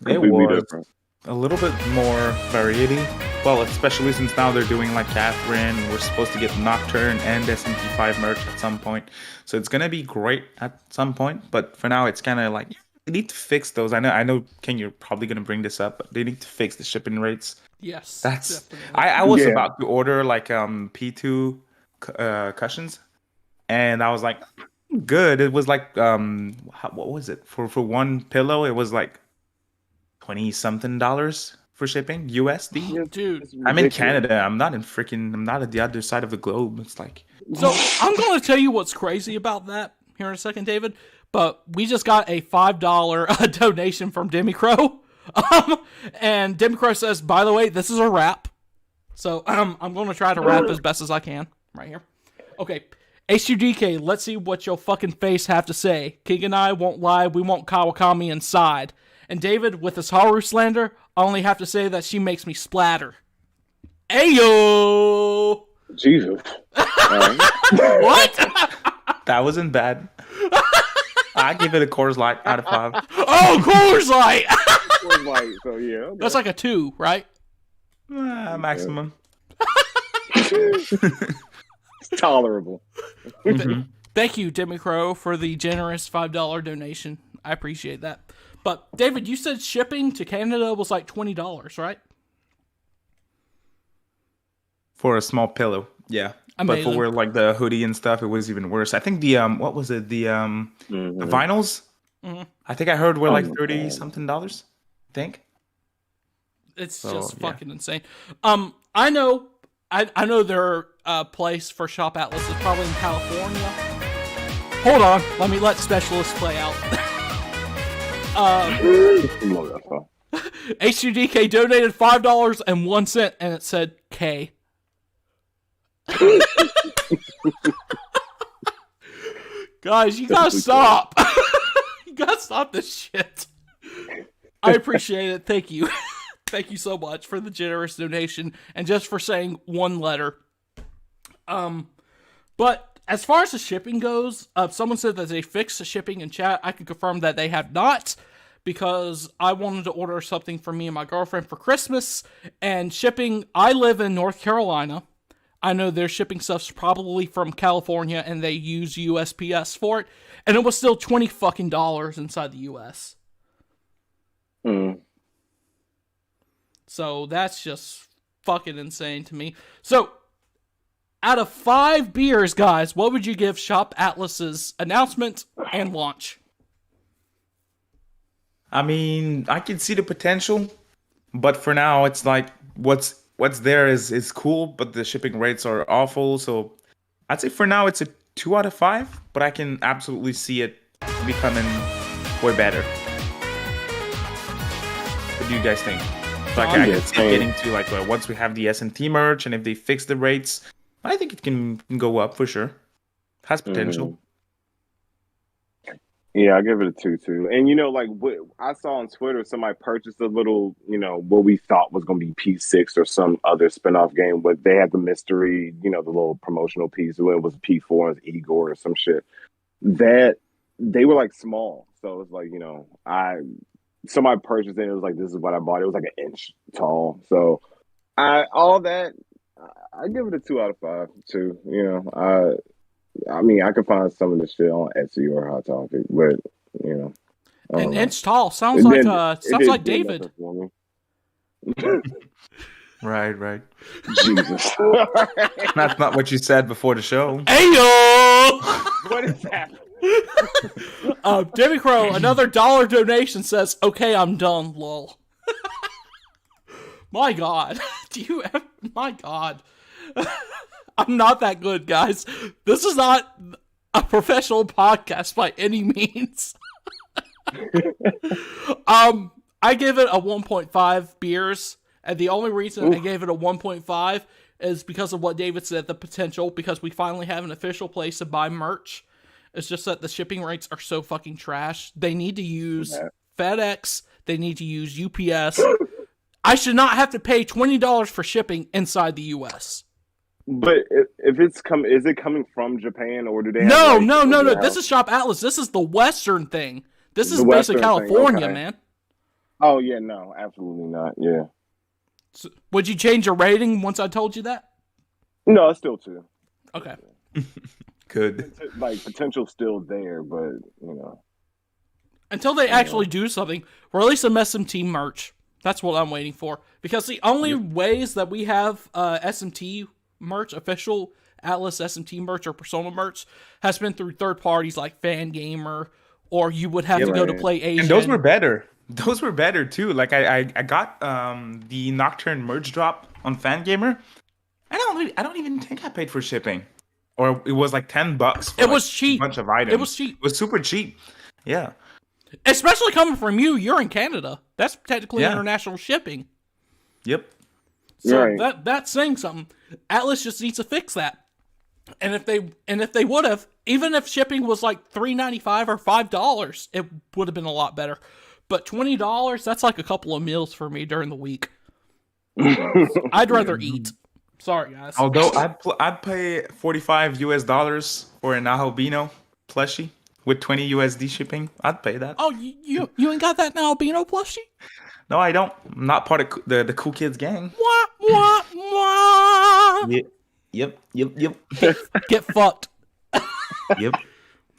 Speaker 3: completely different?
Speaker 2: A little bit more variety. Well, especially since now they're doing like Catherine, we're supposed to get Nocturne and SMT V merch at some point. So it's gonna be great at some point. But for now, it's kind of like they need to fix those. I know, Ken, you're probably gonna bring this up, but they need to fix the shipping rates.
Speaker 1: Yes,
Speaker 2: that's. I was about to order like P2 cushions, and I was like, good. It was like what was it for one pillow? It was like $20-something for shipping USD.
Speaker 1: Dude,
Speaker 2: I'm in Canada. I'm not at the other side of the globe. It's like,
Speaker 1: so I'm going to tell you what's crazy about that here in a second, David. But we just got a $5 donation from Demicrow, and Demicrow says, by the way, this is a wrap. So I'm going to try to wrap as best as I can right here. Okay. HUDK, let's see what your fucking face have to say. King and I won't lie. We want Kawakami inside. And David, with his Haru slander, I only have to say that she makes me splatter. Ayo!
Speaker 3: Jesus.
Speaker 1: What?
Speaker 2: That wasn't bad. I give it a Coors Light out of 5.
Speaker 1: Oh, Coors Light!
Speaker 3: Coors Light, so yeah. Okay.
Speaker 1: That's like a 2, right?
Speaker 2: Maximum.
Speaker 3: It's tolerable.
Speaker 1: Thank you, Demicrow, for the generous $5 donation. I appreciate that. But, David, you said shipping to Canada was like $20, right?
Speaker 2: For a small pillow, yeah.
Speaker 1: Amazing.
Speaker 2: But for like the hoodie and stuff, it was even worse. I think the what was it? The vinyls. Mm-hmm. I think I heard were like $30-something. I think.
Speaker 1: It's just fucking insane. I know their place for Shop Atlus is probably in California. Hold on, let specialists play out. HUDK donated $5.01 and it said K. Guys, you gotta stop. You gotta stop this shit. I appreciate it. Thank you. Thank you so much for the generous donation and just for saying one letter. But As far as the shipping goes, someone said that they fixed the shipping in chat. I can confirm that they have not, because I wanted to order something for me and my girlfriend for Christmas, and shipping, I live in North Carolina. I know their shipping stuff's probably from California, and they use USPS for it, and it was still $20 fucking inside the US. So that's just fucking insane to me. So, out of 5 beers, guys, what would you give Shop Atlus's announcement and launch?
Speaker 2: I mean, I can see the potential, but for now, it's like what's there is cool, but the shipping rates are awful. So I'd say for now it's a 2 out of 5, but I can absolutely see it becoming way better. What do you guys think? Like I can see it getting to like once we have the SMT merch, and if they fix the rates, I think it can go up for sure. Has potential.
Speaker 3: Yeah, I give it a 2 too. And like what I saw on Twitter, somebody purchased a little, what we thought was going to be P6 or some other spinoff game, but they had the mystery, the little promotional piece. It was P4 and Igor or some shit. That they were like small, so it's like somebody purchased it. It was like, this is what I bought. It was like an inch tall. So I give it a 2 out of 5 too. I mean, I could find some of this shit on Etsy or Hot Topic, but
Speaker 1: an inch tall sounds like David.
Speaker 2: Right.
Speaker 3: Jesus,
Speaker 2: that's not what you said before the show.
Speaker 1: Ayo!
Speaker 3: What is happening?
Speaker 1: Jimmy Crow, another $1 donation says, "Okay, I'm done." Lol. My God, my God. I'm not that good, guys. This is not a professional podcast by any means. I give it a 1.5 beers, and the only reason I gave it a 1.5 is because of what David said, the potential, because we finally have an official place to buy merch. It's just that the shipping rates are so fucking trash. They need to use FedEx. They need to use UPS. I should not have to pay $20 for shipping inside the US.
Speaker 3: But if it's is it coming from Japan, or do they?
Speaker 1: No. This is Shop Atlus. This is the Western thing. This is basically California, man.
Speaker 3: Oh yeah, no, absolutely not. Yeah.
Speaker 1: So, would you change your rating once I told you that?
Speaker 3: No, it's still 2.
Speaker 1: Okay.
Speaker 2: Good.
Speaker 3: Like potential still there, but
Speaker 1: until they actually do something, release some SMT merch. That's what I'm waiting for. Because the only ways that we have SMT merch, official Atlus SMT merch or Persona merch, has been through third parties like Fangamer, or you would have to go to Play Asian.
Speaker 2: And those were better. Those were better too. Like I got the Nocturne merge drop on Fangamer. I don't even think I paid for shipping, or it was like $10.
Speaker 1: It was cheap.
Speaker 2: A bunch of items.
Speaker 1: It was cheap.
Speaker 2: It was super cheap. Yeah.
Speaker 1: Especially coming from you. You're in Canada. That's technically international shipping.
Speaker 2: Yep.
Speaker 1: So that's saying something. Atlus just needs to fix that. And if they would have, even if shipping was like $3.95 or $5, it would have been a lot better. But $20, that's like a couple of meals for me during the week. I'd rather eat. Sorry, guys.
Speaker 2: Although I'd pay $45 for an Albino plushie with 20 USD shipping. I'd pay that.
Speaker 1: Oh, you ain't got that Albino plushie?
Speaker 2: No, I don't. I'm not part of the cool kids gang.
Speaker 1: Wah, wah, wah.
Speaker 2: Yep.
Speaker 1: Get fucked.
Speaker 2: Yep.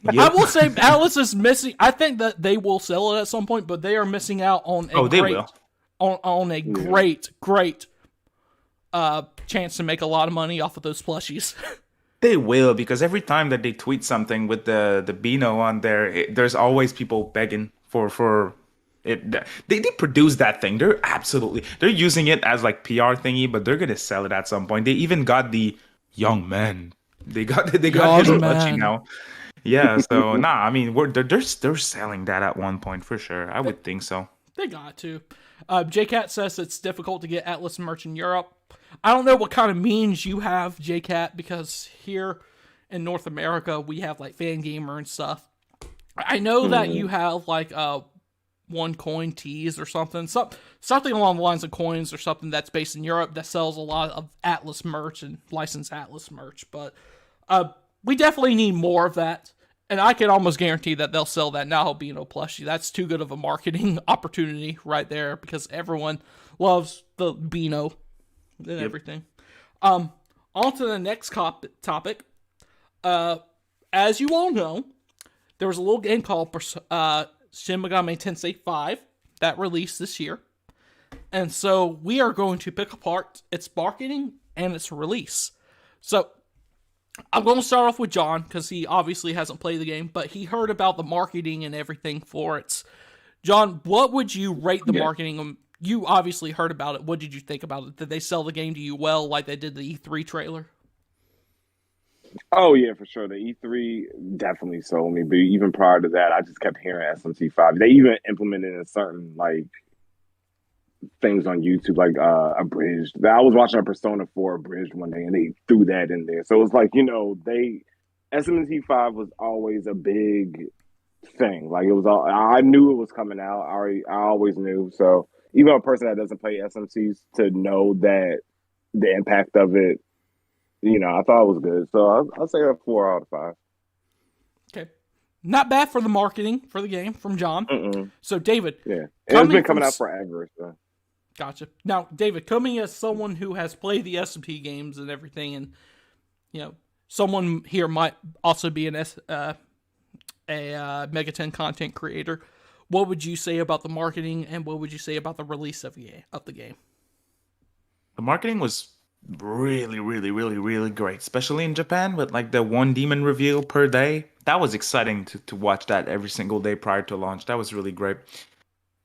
Speaker 1: I will say Atlus is missing. I think that they will sell it at some point, but they are missing out on a great chance to make a lot of money off of those plushies.
Speaker 2: They will, because every time that they tweet something with the Beano on there, there's always people begging for it. They produce that thing. They're using it as like PR thingy, but they're gonna sell it at some point. They even got the young man. They got his plushie now. Yeah, so I mean, they're selling that at one point for sure. I would think so.
Speaker 1: They got to. JCat says it's difficult to get Atlus merch in Europe. I don't know what kind of means you have, JCat, because here in North America we have like Fangamer and stuff. I know that you have like one coin tees or something along the lines of coins or something that's based in Europe that sells a lot of Atlus merch and licensed Atlus merch, but we definitely need more of that. And I can almost guarantee that they'll sell that now Beano plushie. That's too good of a marketing opportunity right there because everyone loves the Beano and everything. On to the next topic. As you all know, there was a little game called Shin Megami Tensei V that released this year. And so we are going to pick apart its marketing and its release. So I'm going to start off with John, because he obviously hasn't played the game, but he heard about the marketing and everything for it. John, what would you rate the marketing? You obviously heard about it. What did you think about it? Did they sell the game to you well, like they did the E3 trailer?
Speaker 3: Oh yeah, for sure. The E3 definitely sold me, but even prior to that, I just kept hearing SMT V. They even implemented in certain like things on YouTube, like abridged. I was watching a Persona 4 abridged one day, and they threw that in there. So it was like, SMT V was always a big thing. Like it was all, I knew it was coming out. I always knew. So even a person that doesn't play SMCs to know that the impact of it, I thought it was good. So I'll say a 4 out of 5.
Speaker 1: Okay. Not bad for the marketing for the game from John.
Speaker 3: Mm-mm.
Speaker 1: So David.
Speaker 3: Yeah. It's been coming out forever. So.
Speaker 1: Gotcha. Now, David, coming as someone who has played the SMT games and everything, and someone here might also be a Megaton content creator, what would you say about the marketing, and what would you say about the release of the game?
Speaker 2: The marketing was really, really, really, really great, especially in Japan with like the one demon reveal per day. That was exciting to watch that every single day prior to launch. That was really great.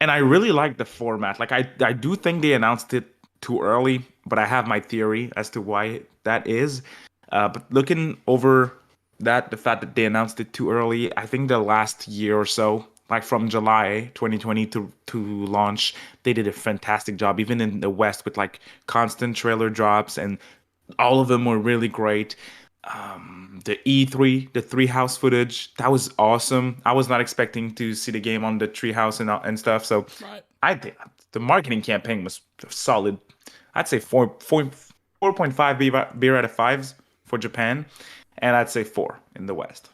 Speaker 2: And I really like the format. Like I do think they announced it too early, but I have my theory as to why that is. But looking over that, the fact that they announced it too early, I think the last year or so, like from July 2020 to launch, they did a fantastic job, even in the West, with like constant trailer drops, and all of them were really great. The E3, the treehouse footage, that was awesome. I was not expecting to see the game on the treehouse and stuff. So
Speaker 1: right.
Speaker 2: I think the marketing campaign was solid. I'd say 4.5 beer out of 5s for Japan, and I'd say 4 in the West.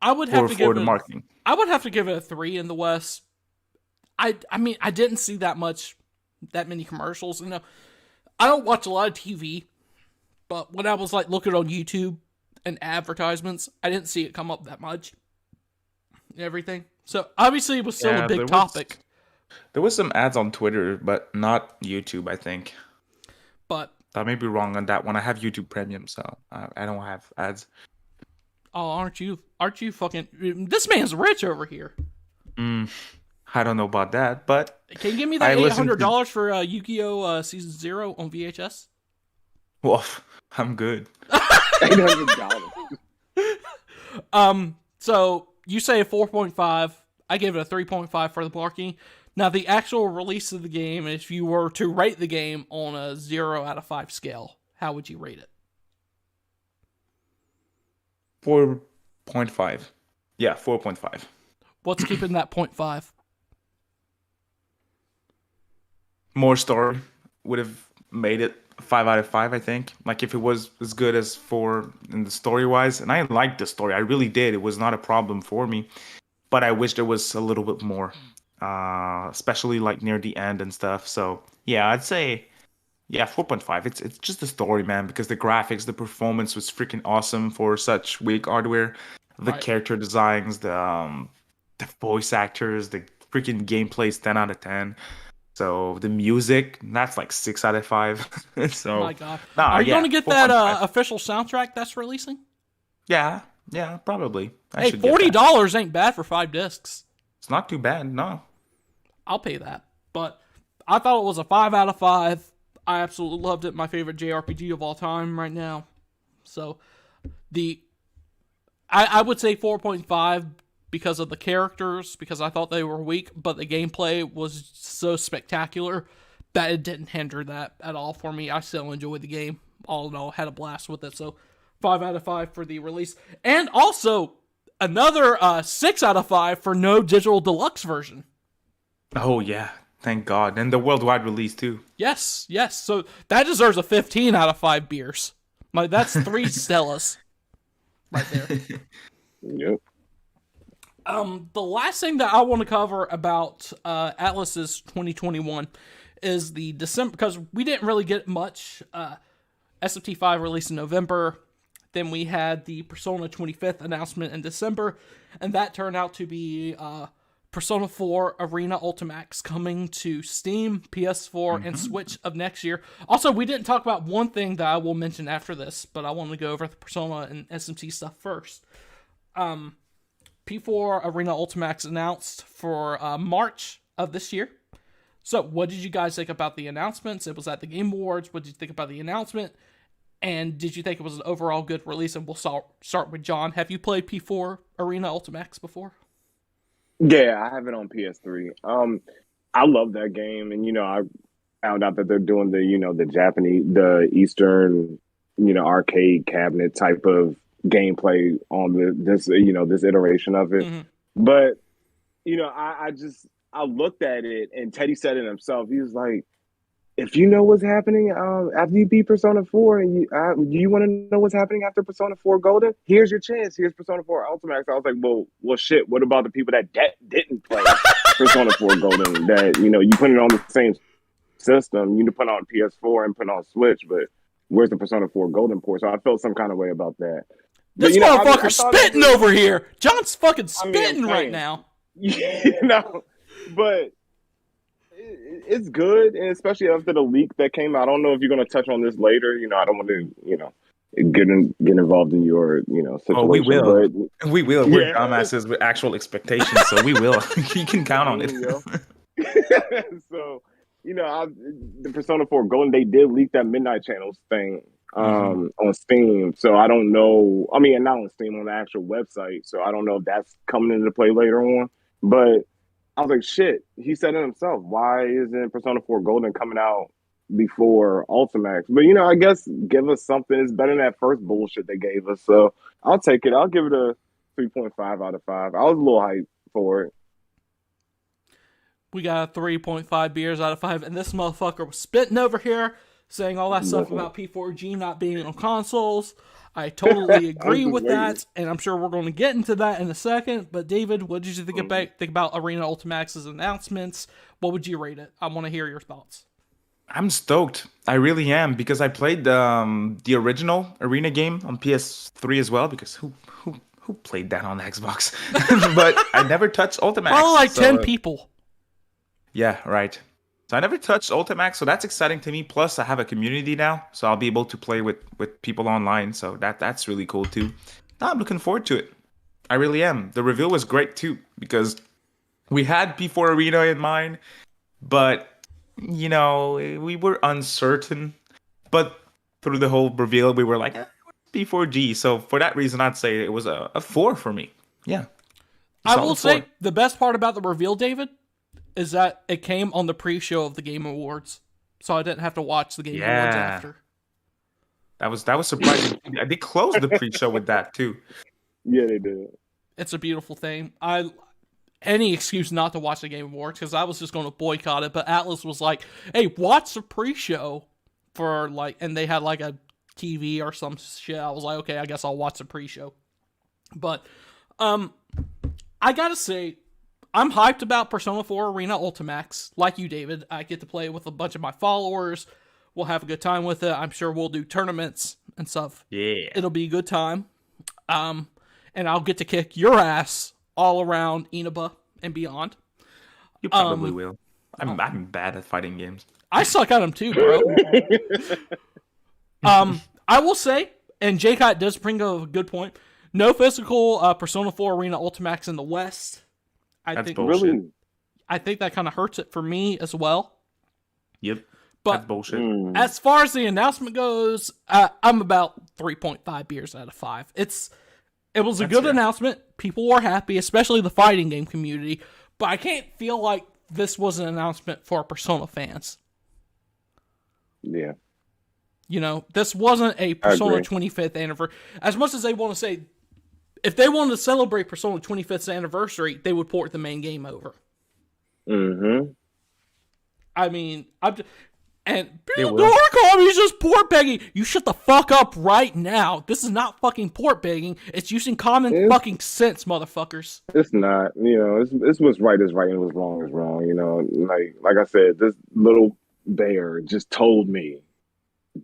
Speaker 1: I would have to give
Speaker 2: the marketing.
Speaker 1: I would have to give it a 3 in the West. I mean, I didn't see that many commercials. I don't watch a lot of TV, but when I was like looking on YouTube and advertisements, I didn't see it come up that much. And everything. So obviously it was still a big topic.
Speaker 2: There was some ads on Twitter, but not YouTube, I think.
Speaker 1: But
Speaker 2: I may be wrong on that one. I have YouTube Premium, so I don't have ads.
Speaker 1: Oh, aren't you fucking... This man's rich over here.
Speaker 2: I don't know about that, but...
Speaker 1: Can you give me that $800 for Yu-Gi-Oh! Season 0 on VHS?
Speaker 2: Well, I'm good.
Speaker 3: $800.
Speaker 1: So, you say a 4.5. I gave it a 3.5 for the marketing. Now, the actual release of the game, if you were to rate the game on a 0 out of 5 scale, how would you rate it?
Speaker 2: 4.5. Yeah, 4.5.
Speaker 1: What's keeping that 0.5?
Speaker 2: More story would have made it 5 out of 5, I think. Like if it was as good as 4 in the story-wise. And I liked the story. I really did. It was not a problem for me. But I wish there was a little bit more. Especially like near the end and stuff. So yeah, I'd say 4.5. It's just the story, man, because the graphics, the performance was freaking awesome for such weak hardware. The character designs, the voice actors, the freaking gameplay's 10 out of 10. So the music, that's like 6 out of 5. So,
Speaker 1: oh my god. Are you going to get that official soundtrack that's releasing?
Speaker 2: Yeah, probably.
Speaker 1: Hey, $40 ain't bad for 5 discs.
Speaker 2: It's not too bad, no.
Speaker 1: I'll pay that. But I thought it was a 5 out of 5. I absolutely loved it. My favorite JRPG of all time right now. So, I would say 4.5 because of the characters, because I thought they were weak, but the gameplay was so spectacular that it didn't hinder that at all for me. I still enjoyed the game. All in all, had a blast with it. So, 5 out of 5 for the release. And also, another 6 out of 5 for no digital deluxe version.
Speaker 2: Oh, yeah. Thank God. And the worldwide release, too.
Speaker 1: Yes. So that deserves a 15 out of 5 beers. Like, that's 3 Stellas. right there.
Speaker 3: Yep.
Speaker 1: The last thing that I want to cover about Atlus's 2021 is the December, because we didn't really get much. SMT V released in November. Then we had the Persona 25th announcement in December, and that turned out to be Persona 4 Arena Ultimax coming to Steam, PS4, and Switch of next year. Also, we didn't talk about one thing that I will mention after this, but I want to go over the Persona and SMT stuff first. P4 Arena Ultimax announced for March of this year. So, what did you guys think about the announcements? It was at the Game Awards. What did you think about the announcement? And did you think it was an overall good release? And we'll start with John. Have you played P4 Arena Ultimax before?
Speaker 3: Yeah, I have it on PS3. I love that game, and I found out that they're doing the Eastern, arcade cabinet type of gameplay on this iteration of it.
Speaker 1: Mm-hmm.
Speaker 3: But I looked at it, and Teddy said it himself. He was like, if you know what's happening after you beat Persona 4 and you want to know what's happening after Persona 4 Golden, here's your chance. Here's Persona 4 Ultimax. I was like, well, shit, what about the people that didn't play Persona 4 Golden? That, you put it on the same system. You put it on PS4 and put it on Switch, but where's the Persona 4 Golden port? So I felt some kind of way about that.
Speaker 1: This motherfucker's spitting over here. John's fucking spitting right now.
Speaker 3: But it's good, and especially after the leak that came out. I don't know if you're going to touch on this later. I don't want to, get involved in your, situation.
Speaker 2: Oh, we will.
Speaker 3: But,
Speaker 2: we will. We're dumbasses with actual expectations, so we will. You can count on it.
Speaker 3: So, the Persona 4 Golden, they did leak that Midnight Channels thing on Steam. So I don't know. I mean, not on Steam, on the actual website. So I don't know if that's coming into play later on. But I was like, shit, he said it himself. Why isn't Persona 4 Golden coming out before Ultimax? But, I guess give us something. It's better than that first bullshit they gave us. So I'll take it. I'll give it a 3.5 out of 5. I was a little hyped for it.
Speaker 1: We got a 3.5 beers out of 5, and this motherfucker was spitting over here, saying all that stuff about P4G not being on consoles. I totally agree with that, and I'm sure we're going to get into that in a second. But David, what did you think about Arena Ultimax's announcements? What would you rate it? I want to hear your thoughts.
Speaker 2: I'm stoked. I really am, because I played the original Arena game on PS3 as well, because who played that on the Xbox? But I never touched Ultimax.
Speaker 1: Probably like 10 people.
Speaker 2: Yeah, right. So I never touched Ultimax, so that's exciting to me. Plus, I have a community now, so I'll be able to play with people online. So that's really cool too. No, I'm looking forward to it. I really am. The reveal was great too, because we had P4 Arena in mind, but we were uncertain. But through the whole reveal, we were like, P4G. So for that reason, I'd say it was a 4 for me. Yeah.
Speaker 1: I will say the best part about the reveal, David, is that it came on the pre-show of the Game Awards, so I didn't have to watch the Game Awards after.
Speaker 2: That was surprising. They closed the pre-show with that too.
Speaker 3: Yeah, they did.
Speaker 1: It's a beautiful thing. Any excuse not to watch the Game Awards, because I was just going to boycott it, but Atlus was like, "Hey, watch the pre-show for and they had a TV or some shit." I was like, "Okay, I guess I'll watch the pre-show." But I gotta say, I'm hyped about Persona 4 Arena Ultimax. Like you, David, I get to play with a bunch of my followers. We'll have a good time with it. I'm sure we'll do tournaments and stuff.
Speaker 2: Yeah.
Speaker 1: It'll be a good time. And I'll get to kick your ass all around Inaba and beyond.
Speaker 2: You probably will. I'm bad at fighting games.
Speaker 1: I suck at them too, bro. I will say, and J-Cot does bring up a good point, no physical Persona 4 Arena Ultimax in the West.
Speaker 2: That's bullshit. Really?
Speaker 1: I think that kind of hurts it for me as well.
Speaker 2: Yep.
Speaker 1: But
Speaker 2: that's bullshit.
Speaker 1: As far as the announcement goes, I'm about 3.5 beers out of 5. It was a good announcement. People were happy, especially the fighting game community. But I can't feel like this was an announcement for Persona fans.
Speaker 3: Yeah.
Speaker 1: This wasn't a Persona 25th anniversary. As much as they want to say, if they wanted to celebrate Persona 25th anniversary, they would port the main game over.
Speaker 3: Mm-hmm.
Speaker 1: I mean, And
Speaker 2: It will.
Speaker 1: Dorcom is just port begging. You shut the fuck up right now. This is not fucking port begging. It's using common fucking sense, motherfuckers.
Speaker 3: It's not. It's what's right is right and what's wrong is wrong. Like I said, this little bear just told me.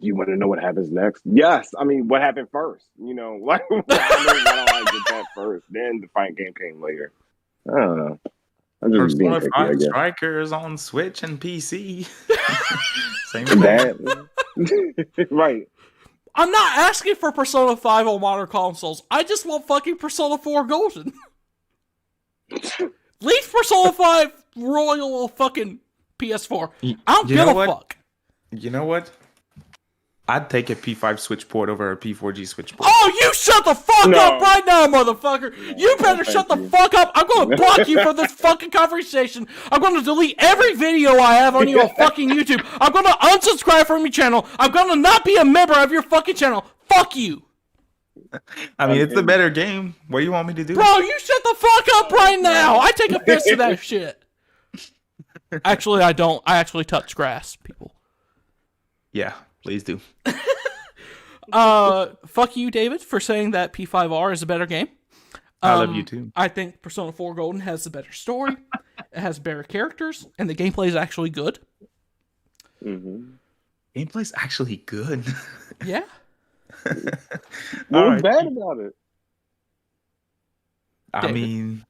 Speaker 3: You want to know what happens next? Yes. I mean, what happened first? Why don't I get that first? Then the fight game came later. I don't know. I'm just being
Speaker 2: Persona
Speaker 3: picky, I
Speaker 2: 5
Speaker 3: guess.
Speaker 2: Strikers on Switch and PC. Same
Speaker 3: That right.
Speaker 1: I'm not asking for Persona 5 on modern consoles. I just want fucking Persona 4 Golden. Leave Persona 5 Royal fucking PS4. I don't give a fuck.
Speaker 2: You know what? I'd take a P5 Switch port over a P4G Switch port.
Speaker 1: Oh, you shut the fuck up right now, motherfucker! You better shut the fuck up! I'm gonna block you from this fucking conversation. I'm gonna delete every video I have on you on fucking YouTube. I'm gonna unsubscribe from your channel. I'm gonna not be a member of your fucking channel. Fuck you!
Speaker 2: I mean, it's a better game. What do you want me to do?
Speaker 1: Bro, you shut the fuck up right now! I take offense to that shit. Actually, I don't. I actually touch grass, people.
Speaker 2: Yeah, please do.
Speaker 1: Fuck you, David, for saying that P5R is a better game.
Speaker 2: I love you too.
Speaker 1: I think Persona 4 Golden has a better story. It has better characters, and the gameplay is actually good.
Speaker 3: Mm-hmm.
Speaker 2: Gameplay's actually good.
Speaker 1: Yeah.
Speaker 3: What was bad about it?
Speaker 2: I mean,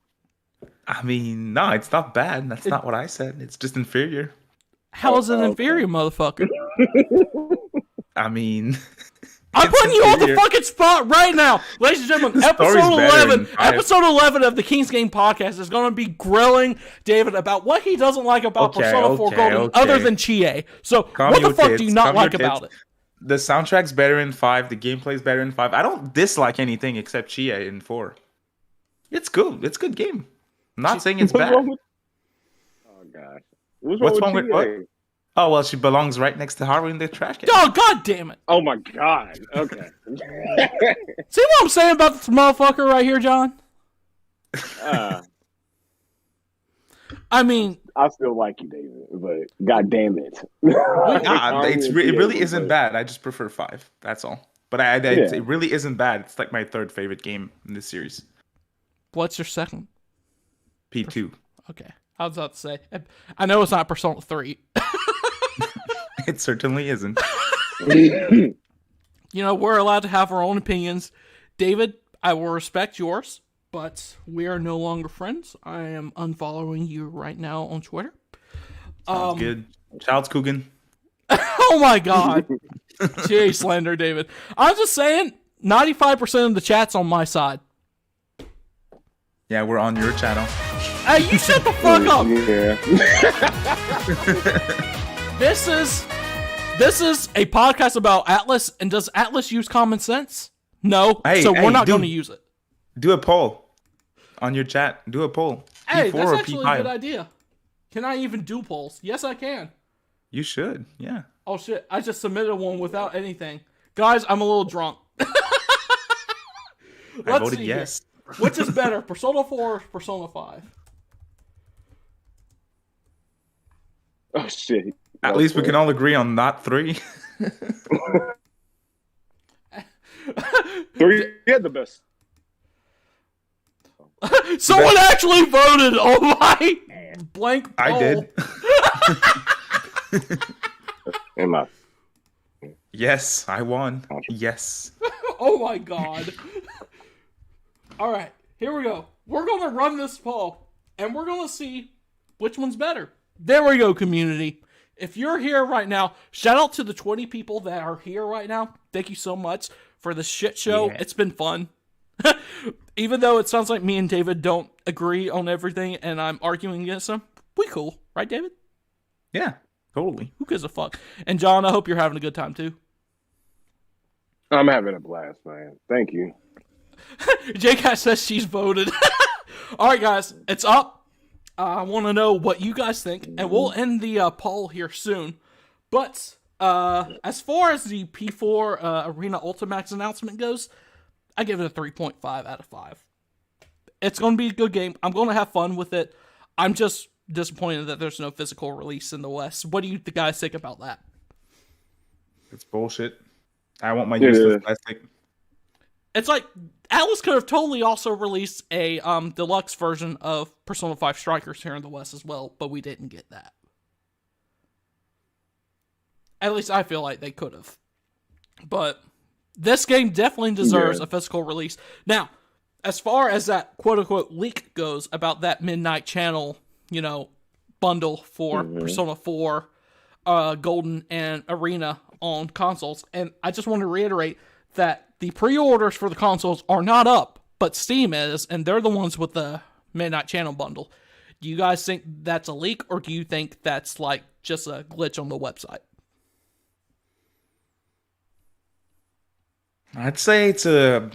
Speaker 2: no, it's not bad. That's not what I said. It's just inferior.
Speaker 1: How is it inferior, motherfucker?
Speaker 2: I mean,
Speaker 1: I'm putting you on the fucking spot right now. Ladies and gentlemen, episode 11 of the King's Game podcast is going to be grilling David about what he doesn't like about Persona 4 Golden other than Chie. So, what the fuck do you not like about it?
Speaker 2: The soundtrack's better in 5. The gameplay's better in 5. I don't dislike anything except Chie in 4. It's good. It's a good game. I'm not saying it's bad.
Speaker 3: Oh, gosh.
Speaker 2: What's wrong with what? Oh, well, she belongs right next to Haru in the trash can.
Speaker 1: Oh, god damn it.
Speaker 3: Oh, my God. Okay.
Speaker 1: See what I'm saying about this motherfucker right here, John? I mean...
Speaker 3: I still like you, David, but god damn it.
Speaker 2: It really isn't bad. I just prefer 5. That's all. But it really isn't bad. It's like my third favorite game in this series.
Speaker 1: What's your second?
Speaker 2: P2.
Speaker 1: Okay. I was about to say. I know it's not Persona 3.
Speaker 2: It certainly isn't.
Speaker 1: You know, we're allowed to have our own opinions. David, I will respect yours, but we are no longer friends. I am unfollowing you right now on Twitter.
Speaker 2: Sounds good. Child's Coogan.
Speaker 1: Oh my god. Gee, slander, David. I'm just saying, 95% of the chat's on my side.
Speaker 2: Yeah, we're on your channel.
Speaker 1: Hey, you shut the fuck up!
Speaker 3: Yeah.
Speaker 1: This is a podcast about Atlus, and does Atlus use common sense? No, so we're not going to use it.
Speaker 2: Do a poll on your chat. Do a poll.
Speaker 1: Hey,
Speaker 2: P4
Speaker 1: that's
Speaker 2: or
Speaker 1: actually
Speaker 2: P5?
Speaker 1: a good idea. Can I even do polls? Yes, I can.
Speaker 2: You should, yeah.
Speaker 1: Oh shit, I just submitted one without anything. Guys, I'm a little drunk.
Speaker 2: I voted yes.
Speaker 1: Which is better, Persona 4 or Persona 5?
Speaker 3: Oh shit.
Speaker 2: At least we can all agree on not 3.
Speaker 3: 3 had the best.
Speaker 1: Someone actually voted on my blank poll.
Speaker 2: I did.
Speaker 3: Am I?
Speaker 2: Yes, I won. Yes.
Speaker 1: Oh my god. Alright, here we go. We're going to run this poll, and we're going to see which one's better. There we go, community. If you're here right now, shout out to the 20 people that are here right now. Thank you so much for this shit show. Yeah. It's been fun. Even though it sounds like me and David don't agree on everything and I'm arguing against them, we cool. Right, David?
Speaker 2: Yeah, totally.
Speaker 1: Who gives a fuck? And John, I hope you're having a good time too.
Speaker 3: I'm having a blast, man. Thank you.
Speaker 1: JCat says she's voted. Alright, guys, it's up. I want to know what you guys think, and we'll end the poll here soon. But as far as the P4 Arena Ultimax announcement goes, I give it a 3.5 out of 5. It's going to be a good game. I'm going to have fun with it. I'm just disappointed that there's no physical release in the West. What do you guys think about that?
Speaker 2: It's bullshit. I want my
Speaker 3: It
Speaker 2: useless
Speaker 3: is.
Speaker 2: plastic.
Speaker 1: It's like Atlus could have totally also released a deluxe version of Persona 5 Strikers here in the West as well, but we didn't get that. At least I feel like they could have. But this game definitely deserves a physical release. Now, as far as that quote-unquote leak goes about that Midnight Channel, bundle for Persona 4, Golden, and Arena on consoles, and I just want to reiterate that the pre-orders for the consoles are not up, but Steam is, and they're the ones with the Midnight Channel bundle. Do you guys think that's a leak, or do you think that's like just a glitch on the website?
Speaker 2: I'd say it's a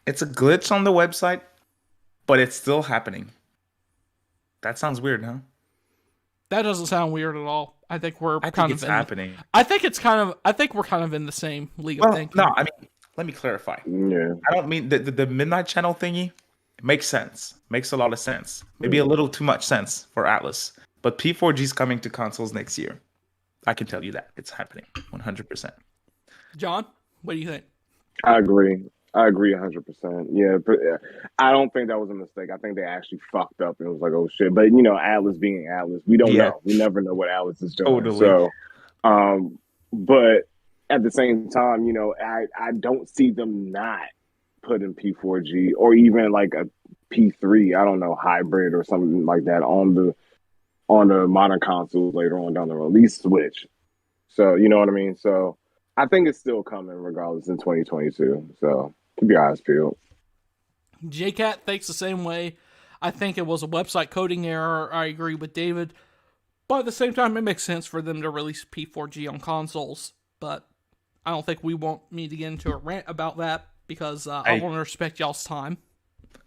Speaker 2: glitch on the website, but it's still happening. That sounds weird, huh?
Speaker 1: That doesn't sound weird at all. I think we're
Speaker 2: I
Speaker 1: kind
Speaker 2: think
Speaker 1: of
Speaker 2: it's happening.
Speaker 1: I think we're kind of in the same league of thinking.
Speaker 2: No, I mean, let me clarify.
Speaker 3: Yeah.
Speaker 2: I don't mean the Midnight Channel thingy. Makes sense. Makes a lot of sense. Maybe a little too much sense for Atlus. But P4G is coming to consoles next year. I can tell you that. It's happening 100%.
Speaker 1: John, what do you think?
Speaker 3: I agree 100%. Yeah, but I don't think that was a mistake. I think they actually fucked up and it was like, oh shit. But Atlus being Atlus, we don't know. We never know what Atlus is doing.
Speaker 2: Totally.
Speaker 3: So, but at the same time, I don't see them not putting P4G or even like a P3, I don't know, hybrid or something like that on the modern consoles later on down the road, at least Switch. So, you know what I mean? So I think it's still coming regardless in 2022. So keep your eyes peeled.
Speaker 1: JCat thinks the same way. I think it was a website coding error. I agree with David. But at the same time, it makes sense for them to release P4G on consoles. But I don't think we want me to get into a rant about that because I want to respect y'all's time.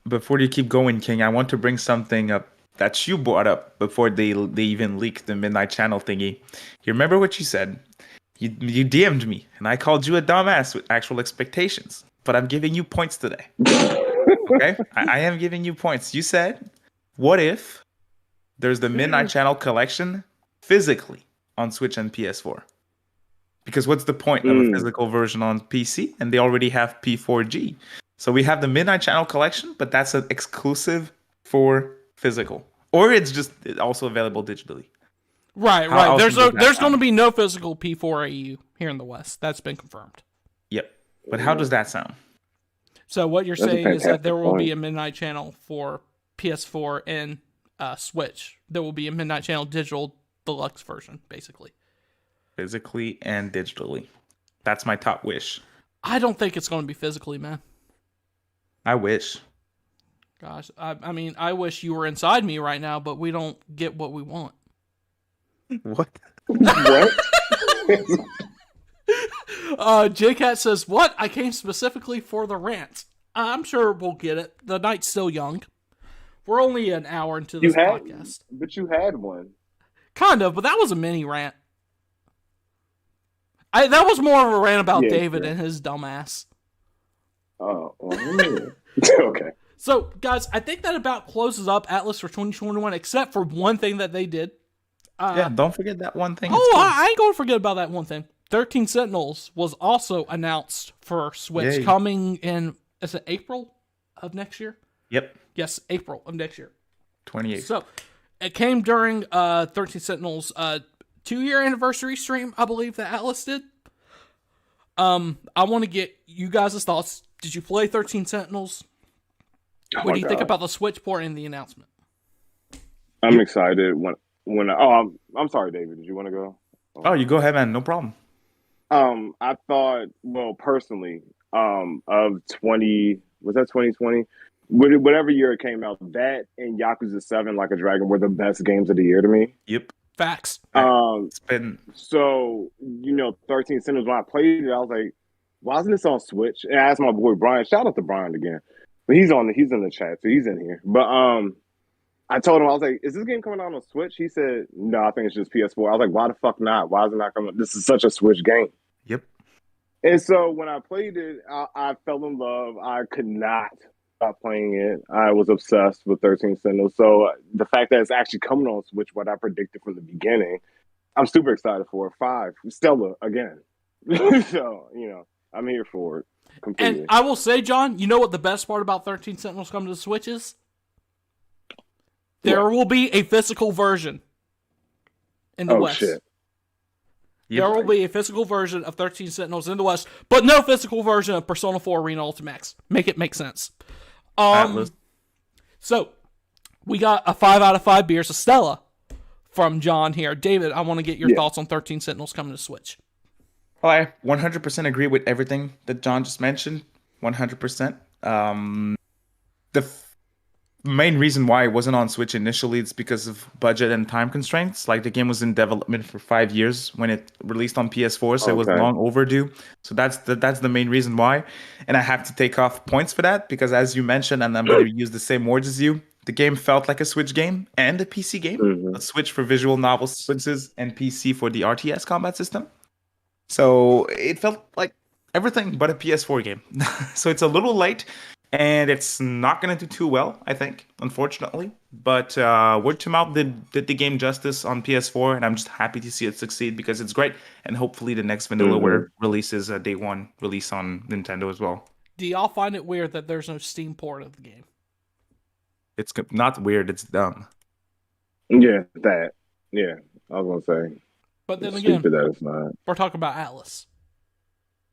Speaker 2: Before you keep going, King, I want to bring something up that you brought up before they even leaked the Midnight Channel thingy. You remember what you said? You DM'd me, and I called you a dumbass with actual expectations. But I'm giving you points today. Okay? I am giving you points. You said, what if there's the Midnight Channel collection physically on Switch and PS4? Because what's the point of a physical version on PC? And they already have P4G. So we have the Midnight Channel collection, but that's an exclusive for physical. Or it's just also available digitally.
Speaker 1: Right. There's going to be no physical P4AU here in the West. That's been confirmed.
Speaker 2: Yep. But how does that sound?
Speaker 1: So what you're saying is that there will be a Midnight Channel for PS4 and Switch. There will be a Midnight Channel digital deluxe version, basically.
Speaker 2: Physically and digitally. That's my top wish.
Speaker 1: I don't think it's going to be physically, man.
Speaker 2: I wish.
Speaker 1: Gosh, I mean, I wish you were inside me right now, but we don't get what we want.
Speaker 2: What?
Speaker 3: What?
Speaker 1: JCat says, what? I came specifically for the rant. I'm sure we'll get it. The night's still young. We're only an hour into this podcast.
Speaker 3: But you had one.
Speaker 1: Kind of, but that was a mini rant. That was more of a rant about David and his dumbass.
Speaker 3: Oh, okay.
Speaker 1: So, guys, I think that about closes up Atlus for 2021, except for one thing that they did.
Speaker 2: Don't forget that one thing.
Speaker 1: I ain't going to forget about that one thing. 13 Sentinels was also announced for Switch, coming in, is it April of next year?
Speaker 2: Yep.
Speaker 1: Yes, April of next year.
Speaker 2: 28th.
Speaker 1: So, it came during 13 Sentinels' 2-year anniversary stream, I believe, that Atlus did. I want to get you guys' thoughts. Did you play 13 Sentinels? What do you think about the Switch port and the announcement?
Speaker 3: I'm excited. I'm sorry, David. Did you want to go?
Speaker 2: Oh, you go ahead, man. No problem.
Speaker 3: I thought, personally, of 2020? Whatever year it came out, that and Yakuza 7 Like a Dragon were the best games of the year to me.
Speaker 2: Yep.
Speaker 1: Facts.
Speaker 3: So 13 Sentinels, when I played it, I was like, why isn't this on Switch? And I asked my boy Brian. Shout out to Brian again. But he's in the chat, so he's in here. But I told him, I was like, is this game coming out on Switch? He said, no, I think it's just PS4. I was like, why the fuck not? Why is it not coming? This is such a Switch game.
Speaker 2: Yep.
Speaker 3: And so when I played it, I fell in love. I could not stop playing it. I was obsessed with 13 Sentinels. So the fact that it's actually coming on Switch, what I predicted from the beginning, I'm super excited for it. 5, Stella again. So, I'm here for it
Speaker 1: And
Speaker 3: completely.
Speaker 1: I will say, John, you know what the best part about 13 Sentinels coming to the Switch is? There
Speaker 3: What?
Speaker 1: will be a physical version in the
Speaker 3: Oh,
Speaker 1: West.
Speaker 3: shit.
Speaker 2: Yep.
Speaker 1: There will be a physical version of 13 Sentinels in the West, but no physical version of Persona 4 Arena Ultimax. Make it make sense.
Speaker 2: Atlus.
Speaker 1: So, we got a 5 out of 5 beers of Stella from John here. David, I want to get your thoughts on 13 Sentinels coming to Switch.
Speaker 2: Well, I 100% agree with everything that John just mentioned. 100%. The main reason why it wasn't on Switch initially is because of budget and time constraints. Like the game was in development for 5 years when it released on PS4, so it was
Speaker 3: Okay.
Speaker 2: long overdue. So that's the main reason why. And I have to take off points for that because, as you mentioned, and I'm going to use the same words as you, the game felt like a Switch game and a PC game.
Speaker 3: Mhm.
Speaker 2: A Switch for visual novel sequences and PC for the RTS combat system. So it felt like everything but a PS4 game. So it's a little late, and it's not going to do too well, I think, unfortunately. But word to mouth did the game justice on PS4, and I'm just happy to see it succeed because it's great. And hopefully the next Vanillaware release is a day one release on Nintendo as well.
Speaker 1: Do y'all find it weird that there's no Steam port of the game?
Speaker 2: It's not weird, it's dumb.
Speaker 3: Yeah, that. Yeah, I was gonna say.
Speaker 1: But then
Speaker 3: It's
Speaker 1: again,
Speaker 3: stupid that it's not.
Speaker 1: we're talking about Atlus.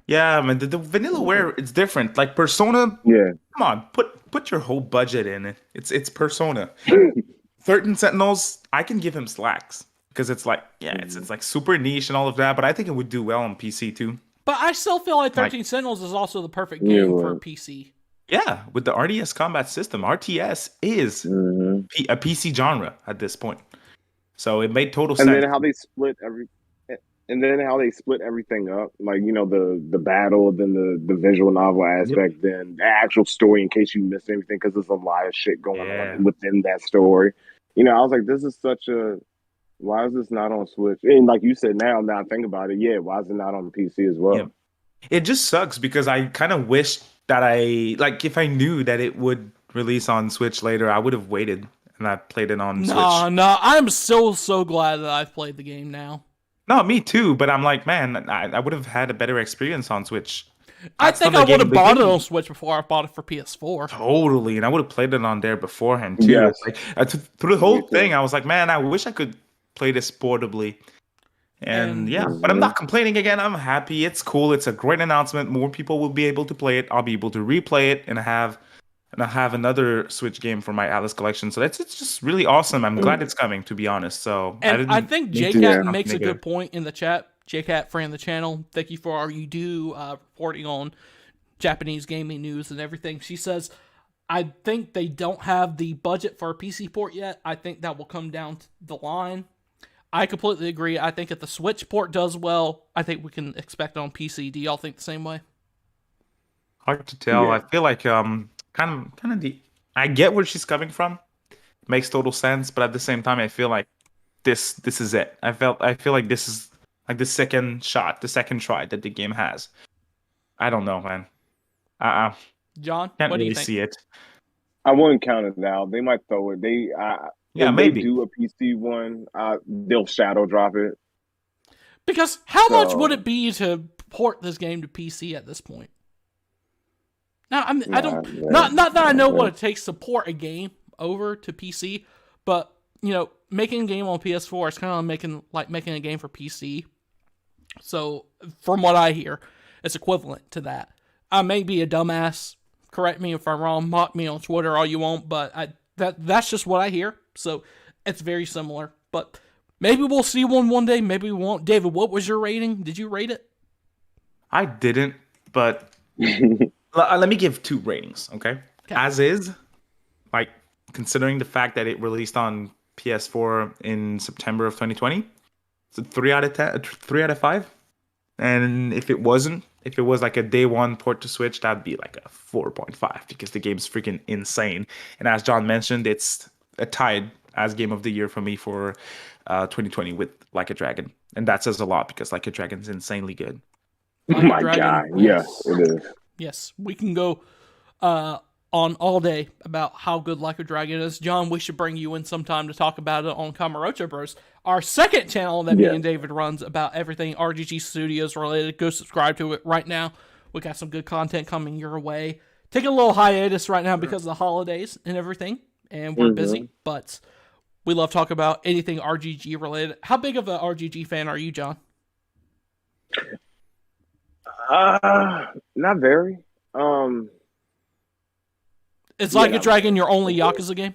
Speaker 2: Yeah, man, the Vanillaware, it's different. Like Persona,
Speaker 3: Yeah.
Speaker 2: come on, put your whole budget in it. It's Persona. 13 Sentinels, I can give him slacks because it's like, yeah, it's like super niche and all of that, but I think it would do well on PC too.
Speaker 1: But I still feel like 13 Sentinels is also the perfect game for PC.
Speaker 2: Yeah, with the RTS combat system, RTS is a PC genre at this point, so it made total
Speaker 3: And
Speaker 2: sense.
Speaker 3: then how they split everything up, like the battle, then the visual novel aspect, then the actual story. In case you missed anything, because there's a lot of shit going on within that story. I was like, this is such a. Why is this not on Switch? And like you said, now I think about it, yeah, why is it not on PC as well?
Speaker 2: Yeah. It just sucks because I kind of wish that if I knew that it would release on Switch later, I would have waited and I played it on Switch.
Speaker 1: No, I'm so glad that I've played the game now.
Speaker 2: No, me too, but I'm like, man, I would have had a better experience on Switch.
Speaker 1: I think I would have bought it on Switch before I bought it for PS4.
Speaker 2: Totally, and I would have played it on there beforehand too.
Speaker 3: Yes.
Speaker 2: Like through the whole thing, I was like, man, I wish I could play this portably. And yeah, but I'm not complaining again. I'm happy. It's cool. It's a great announcement. More people will be able to play it. I'll be able to replay it, and I have another Switch game for my Atlus collection. So it's just really awesome. I'm glad it's coming, to be honest. So
Speaker 1: and I think JCat makes a good point in the chat. JCat, friend of the channel, thank you for all you do reporting on Japanese gaming news and everything. She says, I think they don't have the budget for a PC port yet. I think that will come down the line. I completely agree. I think if the Switch port does well, I think we can expect it on PC. Do y'all think the same way?
Speaker 2: Hard to tell.
Speaker 3: Yeah.
Speaker 2: I feel like kind of I get where she's coming from. Makes total sense, but at the same time, I feel like this is it. I feel like this is like the second shot, the second try that the game has. I don't know, man.
Speaker 1: John,
Speaker 2: Can't
Speaker 1: what do
Speaker 2: really
Speaker 1: you think?
Speaker 2: see it.
Speaker 3: I wouldn't count it now. They might throw it. If
Speaker 2: maybe
Speaker 3: they do a PC one, they'll shadow drop it.
Speaker 1: Because how much would it be to port this game to PC at this point? Now, I don't. Not that I know what it takes to port a game over to PC, but making a game on PS4 is kind of making a game for PC. So, from what I hear, it's equivalent to that. I may be a dumbass. Correct me if I'm wrong. Mock me on Twitter all you want, but that's just what I hear. So it's very similar. But maybe we'll see one day. Maybe we won't. David, what was your rating? Did you rate it?
Speaker 2: I didn't, but let me give 2 ratings, okay? As is, like considering the fact that it released on PS4 in September of 2020, it's a 3 out of 10, 3 out of 5. And if it was like a day one port to Switch, that'd be like a 4.5 because the game's freaking insane. And as John mentioned, it's tied as game of the year for me for 2020 with Like a Dragon. And that says a lot because Like a Dragon's insanely good.
Speaker 3: Oh my God. Yes, it is.
Speaker 1: Yes, we can go on on all day about how good Like a Dragon is. John, we should bring you in sometime to talk about it on Kamurocho Bros, our second channel that me and David runs about everything RGG Studios related. Go subscribe to it right now. We got some good content coming your way. Taking a little hiatus right now because of the holidays and everything, and we're busy, but we love talking about anything RGG related. How big of an RGG fan are you, John?
Speaker 3: Not very.
Speaker 1: It's Like a Dragon, your only Yakuza game?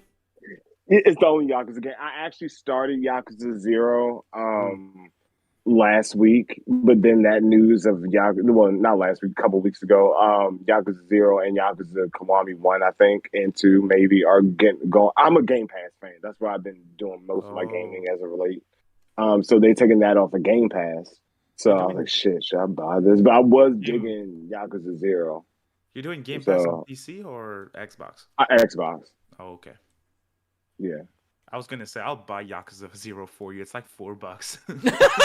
Speaker 3: It's the only Yakuza game. I actually started Yakuza 0 last week, but then that news of Yakuza, well, not last week, a couple weeks ago, Yakuza 0 and Yakuza Kiwami 1, I think, and 2 maybe are going. I'm a Game Pass fan. That's where I've been doing most of my gaming as of late. So they're taking that off of Game Pass. So I was like, shit, should I buy this? But I was digging Yakuza 0.
Speaker 2: You're doing Game Pass on PC or Xbox?
Speaker 3: Xbox.
Speaker 2: Oh, okay.
Speaker 3: Yeah.
Speaker 2: I was gonna say I'll buy Yakuza 0 for you. It's like $4.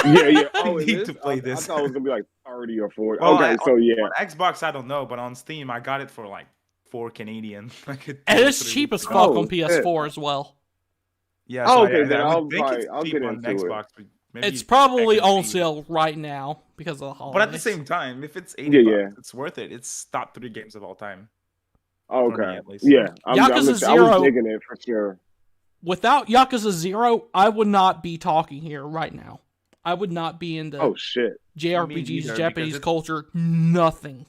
Speaker 3: Yeah. Oh,
Speaker 2: I need to play this.
Speaker 3: I thought it was gonna be like 30 or 40.
Speaker 2: Well,
Speaker 3: okay, so yeah.
Speaker 2: On Xbox, I don't know, but on Steam, I got it for like $4 Canadian.
Speaker 1: And it's cheap as fuck on PS4 as well.
Speaker 2: Yeah.
Speaker 3: So
Speaker 2: okay,
Speaker 3: then
Speaker 2: I'll
Speaker 3: get
Speaker 2: on
Speaker 3: into
Speaker 2: Xbox.
Speaker 1: It's probably on sale right now because of the holidays.
Speaker 2: But at the same time, if it's $80, it's worth it. It's top 3 games of all time.
Speaker 3: Okay. Yeah.
Speaker 1: Yakuza 0.
Speaker 3: I was digging it for sure.
Speaker 1: Without Yakuza 0, I would not be talking here right now. I would not be into JRPGs, Japanese culture, nothing.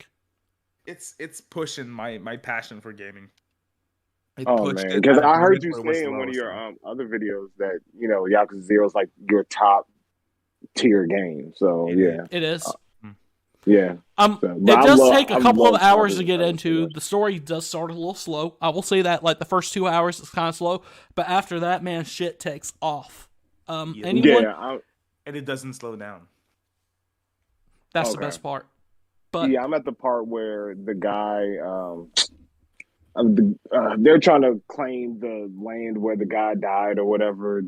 Speaker 2: It's pushing my passion for gaming.
Speaker 3: Man, because I heard you say in one of your other videos that Yakuza 0 is like your top tier game. So
Speaker 1: it is.
Speaker 3: Yeah.
Speaker 1: It does take a couple of hours to get into. The story does start a little slow. I will say that, like, the first 2 hours is kind of slow, but after that, man, shit takes off.
Speaker 2: And it doesn't slow down.
Speaker 1: That's the best part. But
Speaker 3: I'm at the part where the guy, they're trying to claim the land where the guy died or whatever.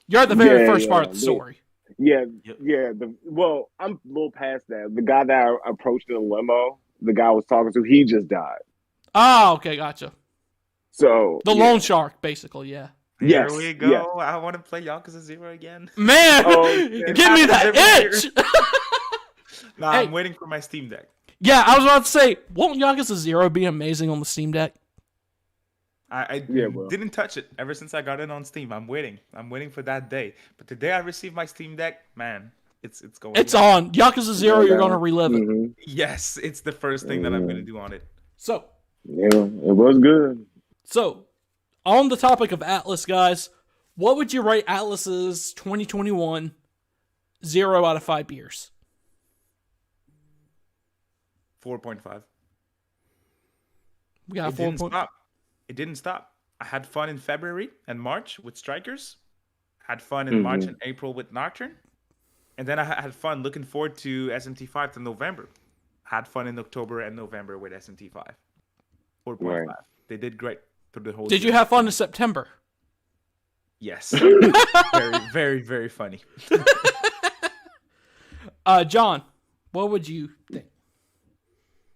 Speaker 1: You're at the very first part of the story.
Speaker 3: Well, I'm a little past that. The guy that I approached in a limo, the guy I was talking to, he just died.
Speaker 1: Oh, okay, gotcha.
Speaker 3: So
Speaker 1: the loan shark, basically, yeah.
Speaker 2: Here we go. Yeah. I want to play Yakuza 0 again.
Speaker 1: Man, give me that itch.
Speaker 2: I'm waiting for my Steam Deck.
Speaker 1: Yeah, I was about to say, won't Yakuza 0 be amazing on the Steam Deck?
Speaker 2: I didn't touch it ever since I got it on Steam. I'm waiting for that day. But the day I receive my Steam Deck, man, it's going.
Speaker 1: It's on Yakuza 0. You're going to relive it.
Speaker 2: Yes, it's the first thing that I'm going to do on it.
Speaker 1: So
Speaker 3: it was good.
Speaker 1: So on the topic of Atlus, guys, what would you rate Atlus's 2021 0 out of 5 beers?
Speaker 2: 4.5.
Speaker 1: We got 4.5.
Speaker 2: It didn't stop. I had fun in February and March with Strikers. Had fun in March and April with Nocturne. And then I had fun looking forward to SMT 5 to November. Had fun in October and November with SMT 5. 4.5. Right. They did great through the whole
Speaker 1: Did you have fun in September?
Speaker 2: Yes. Very, very, very funny.
Speaker 3: John,
Speaker 1: what would you think?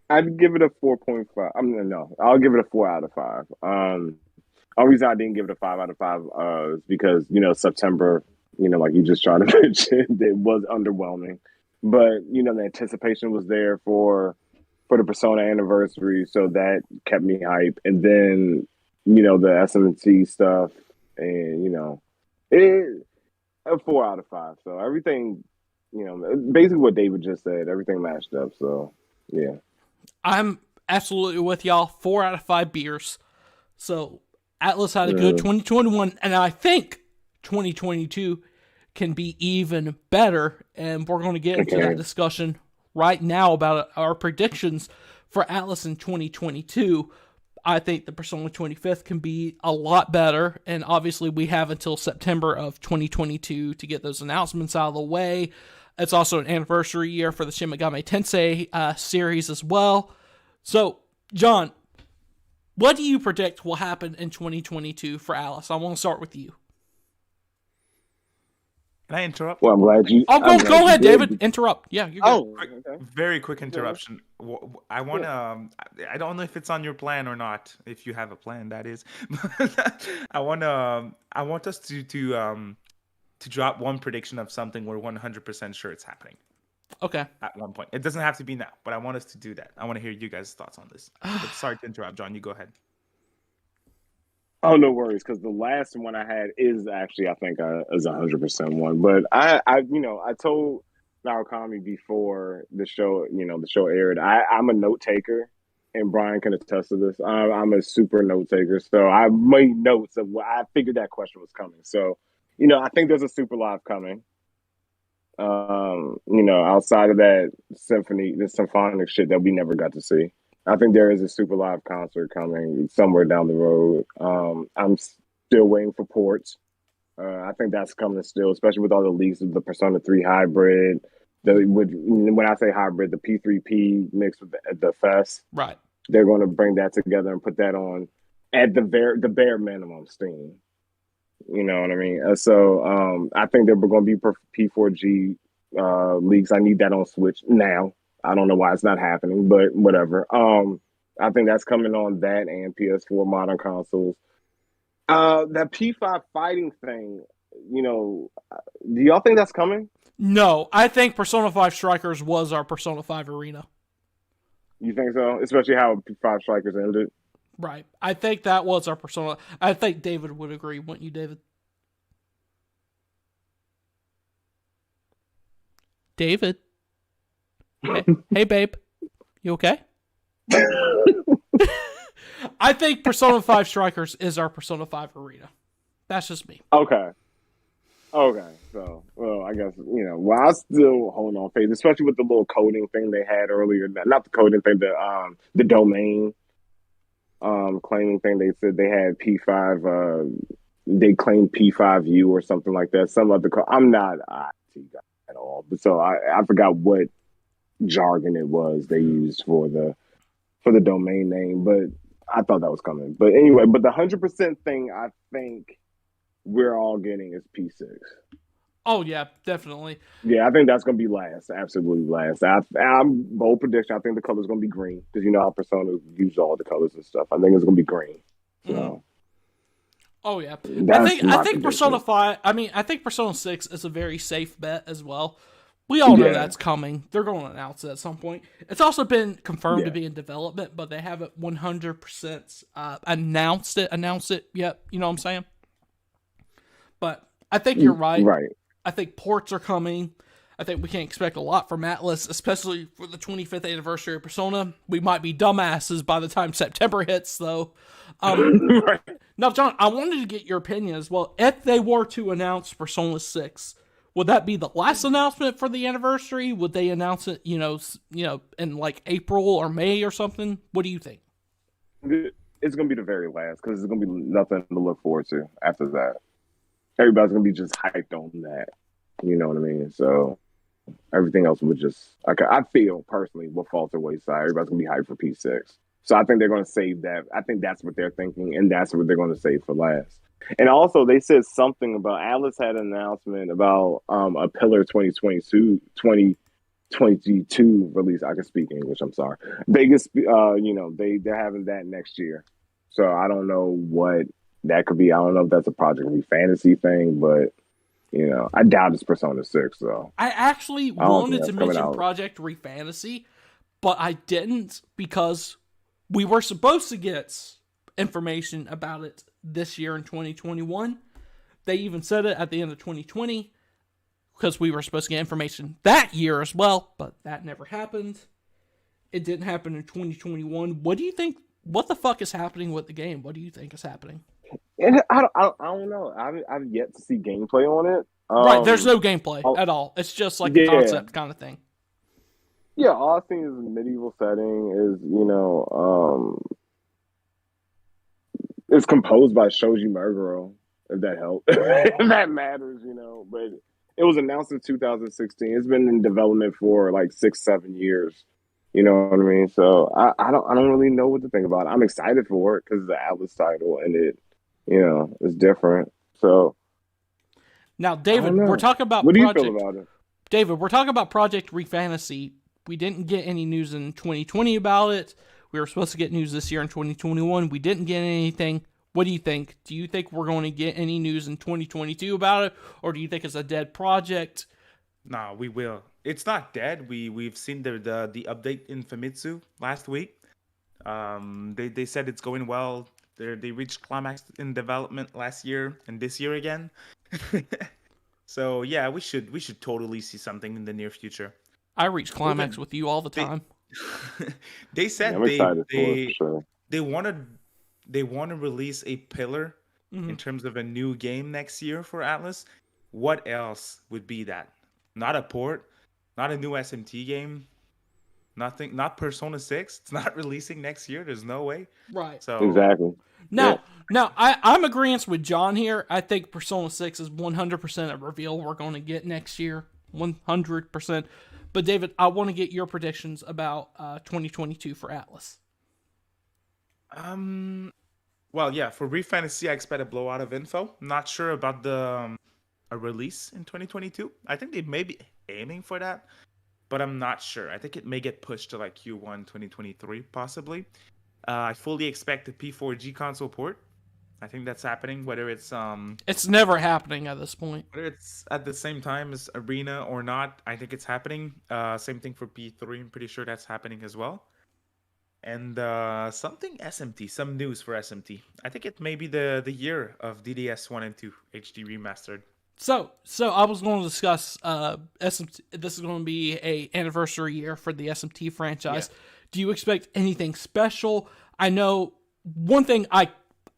Speaker 3: I'd give it a 4.5. I'll give it a 4 out of 5. Only reason I didn't give it a 5 out of 5 is because, September, like you just tried to mention, it was underwhelming. But, the anticipation was there for the Persona anniversary, so that kept me hype. And then, the SMT stuff, and, a 4 out of 5. So everything, basically what David just said, everything matched up. So, yeah.
Speaker 1: I'm absolutely with y'all. 4 out of 5 beers. So Atlus had a good 2021, and I think 2022 can be even better. And we're going to get into that discussion right now about our predictions for Atlus in 2022. I think the Persona 25th can be a lot better, and obviously we have until September of 2022 to get those announcements out of the way. It's also an anniversary year for the Shin Megami Tensei series as well. So, John, what do you predict will happen in 2022 for Atlus? I want to start with you.
Speaker 2: Can I interrupt?
Speaker 3: Well, I'm glad you.
Speaker 1: Oh,
Speaker 3: I'm glad
Speaker 1: go
Speaker 3: you
Speaker 1: ahead,
Speaker 3: did.
Speaker 1: David. Interrupt. Yeah, you're good.
Speaker 3: Oh, okay.
Speaker 2: Very quick interruption. I want to. I don't know if it's on your plan or not. If you have a plan, that is. I want to. I want us to drop one prediction of something we're 100% sure it's happening.
Speaker 1: Okay.
Speaker 2: At one point, it doesn't have to be now, but I want us to do that. I want to hear you guys' thoughts on this. But sorry to interrupt, John. You go ahead.
Speaker 3: Oh, no worries, because the last one I had is actually, I think, is 100% one. But I told Naokami before the show, the show aired. I'm a note taker, and Brian can attest to this. I'm a super note taker, so I made notes of what I figured that question was coming. So, I think there's a super live coming. Outside of that the symphonic shit that we never got to see. I think there is a super live concert coming somewhere down the road. I'm still waiting for ports. I think that's coming still, especially with all the leaks of the Persona 3 hybrid. When I say hybrid, the P3P mixed with the FES.
Speaker 1: Right.
Speaker 3: They're going to bring that together and put that on at the bare minimum Steam. You know what I mean? So I think there were going to be P4G leaks. I need that on Switch now. I don't know why it's not happening, but whatever. I think that's coming on that and PS4 modern consoles. That P5 fighting thing, do y'all think that's coming?
Speaker 1: No, I think Persona 5 Strikers was our Persona 5 arena.
Speaker 3: You think so? Especially how P5 Strikers ended?
Speaker 1: Right. I think that was our Persona. I think David would agree, wouldn't you, David? David? Hey, babe. You okay? I think Persona 5 Strikers is our Persona 5 arena. That's just me.
Speaker 3: Okay. So, well, I guess, I still hold on faith, especially with the little coding thing they had earlier. Not the coding thing, the domain claiming thing. They said they had P5, they claimed P5U or something like that. Some other I'm not IT guy at all, but so I forgot what jargon it was they used for the domain name, but I thought that was coming. But anyway, but the 100% thing I think we're all getting is P6.
Speaker 1: Oh yeah, definitely.
Speaker 3: Yeah, I think that's gonna be last, absolutely last. I'm bold prediction. I think the color's gonna be green because you know how Persona use all the colors and stuff. I think it's gonna be green. So.
Speaker 1: Mm. Oh yeah, I think Persona 5. I mean, I think Persona 6 is a very safe bet as well. We all know that's coming. They're going to announce it at some point. It's also been confirmed to be in development, but they haven't 100% announced it yet. You know what I'm saying? But I think you're right.
Speaker 3: Right.
Speaker 1: I think ports are coming. I think we can expect a lot from Atlus, especially for the 25th anniversary of Persona. We might be dumbasses by the time September hits, though.
Speaker 3: Right.
Speaker 1: Now, John, I wanted to get your opinion as well. If they were to announce Persona 6, would that be the last announcement for the anniversary? Would they announce it, in like April or May or something? What do you think?
Speaker 3: It's going to be the very last because it's going to be nothing to look forward to after that. Everybody's going to be just hyped on that. You know what I mean? So everything else would just, I feel personally, will fall to the wayside. Everybody's going to be hyped for P6. So I think they're going to save that. I think that's what they're thinking, and that's what they're going to save for last. And also, they said something about Atlus had an announcement about a Pillar 2022 release. I can speak English. I'm sorry. Vegas, they're having that next year. So I don't know what that could be. I don't know if that's a Project Fantasy thing, but I doubt it's Persona 6. So
Speaker 1: I actually wanted to mention Project Fantasy, but I didn't because we were supposed to get information about it this year in 2021. They even said it at the end of 2020 because we were supposed to get information that year as well, but that never happened. It didn't happen in 2021. What do you think? What the fuck is happening with the game? What do you think is happening?
Speaker 3: I don't know. I've yet to see gameplay on it.
Speaker 1: Right, there's no gameplay at all. It's just like a concept kind of thing.
Speaker 3: Yeah, all I've seen is a medieval setting. It's composed by Shoji Meguro, if that helps. If that matters, But it was announced in 2016. It's been in development for like 6-7 years. You know what I mean? So I don't really know what to think about it. I'm excited for it because it's an Atlus title and it, it's different. So
Speaker 1: Now, David, we're talking about
Speaker 3: what do you
Speaker 1: Project.
Speaker 3: feel about it?
Speaker 1: David, we're talking about Project Refantasy. We didn't get any news in 2020 about it. We were supposed to get news this year in 2021. We didn't get anything. What do you think? Do you think we're going to get any news in 2022 about it, or do you think it's a dead project?
Speaker 2: No, we will. It's not dead. We've seen the update in Famitsu last week. They said it's going well. They reached climax in development last year and this year again. So yeah, we should totally see something in the near future.
Speaker 1: I reach climax with you all the time.
Speaker 2: They said
Speaker 3: I'm excited for it, for sure.
Speaker 2: they want to release a pillar in terms of a new game next year for Atlus. What else would be that? Not a port, not a new SMT game, nothing. Not Persona 6. It's not releasing next year. There's no way.
Speaker 1: Right.
Speaker 2: So
Speaker 3: Exactly.
Speaker 1: Now, I'm agreeing with John here. I think Persona 6 is 100% a reveal we're going to get next year. 100%. But David, I want to get your predictions about 2022 for Atlus.
Speaker 2: Well, yeah, for Refantasy, I expect a blowout of info. Not sure about the a release in 2022. I think they may be aiming for that, but I'm not sure. I think it may get pushed to like Q1 2023, possibly. I fully expect the P4G console port. I think that's happening, whether it's
Speaker 1: It's never happening at this point.
Speaker 2: whether it's at the same time as Arena or not. I think it's happening. Same thing for P3. I'm pretty sure that's happening as well. And something SMT, some news for SMT. I think it may be the year of DDS 1 and 2 HD Remastered.
Speaker 1: So I was going to discuss SMT. This is going to be a anniversary year for the SMT franchise.
Speaker 2: Yeah.
Speaker 1: Do you expect anything special? I know one thing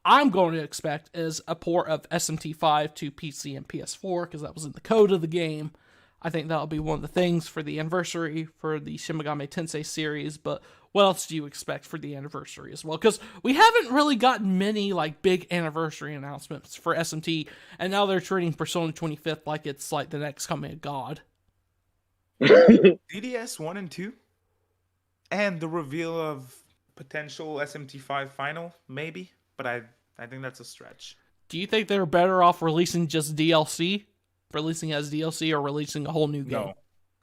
Speaker 1: I'm going to expect is a port of SMT 5 to PC and PS4 because that was in the code of the game. I think that'll be one of the things for the anniversary for the Shin Megami Tensei series. But what else do you expect for the anniversary as well? Because we haven't really gotten many like big anniversary announcements for SMT, and now they're treating Persona 25th like it's like the next coming of God.
Speaker 2: DDS 1 and 2? And the reveal of potential SMT 5 final, maybe? But I think that's a stretch.
Speaker 1: Do you think they're better off releasing just DLC? Releasing as DLC or releasing a whole new game?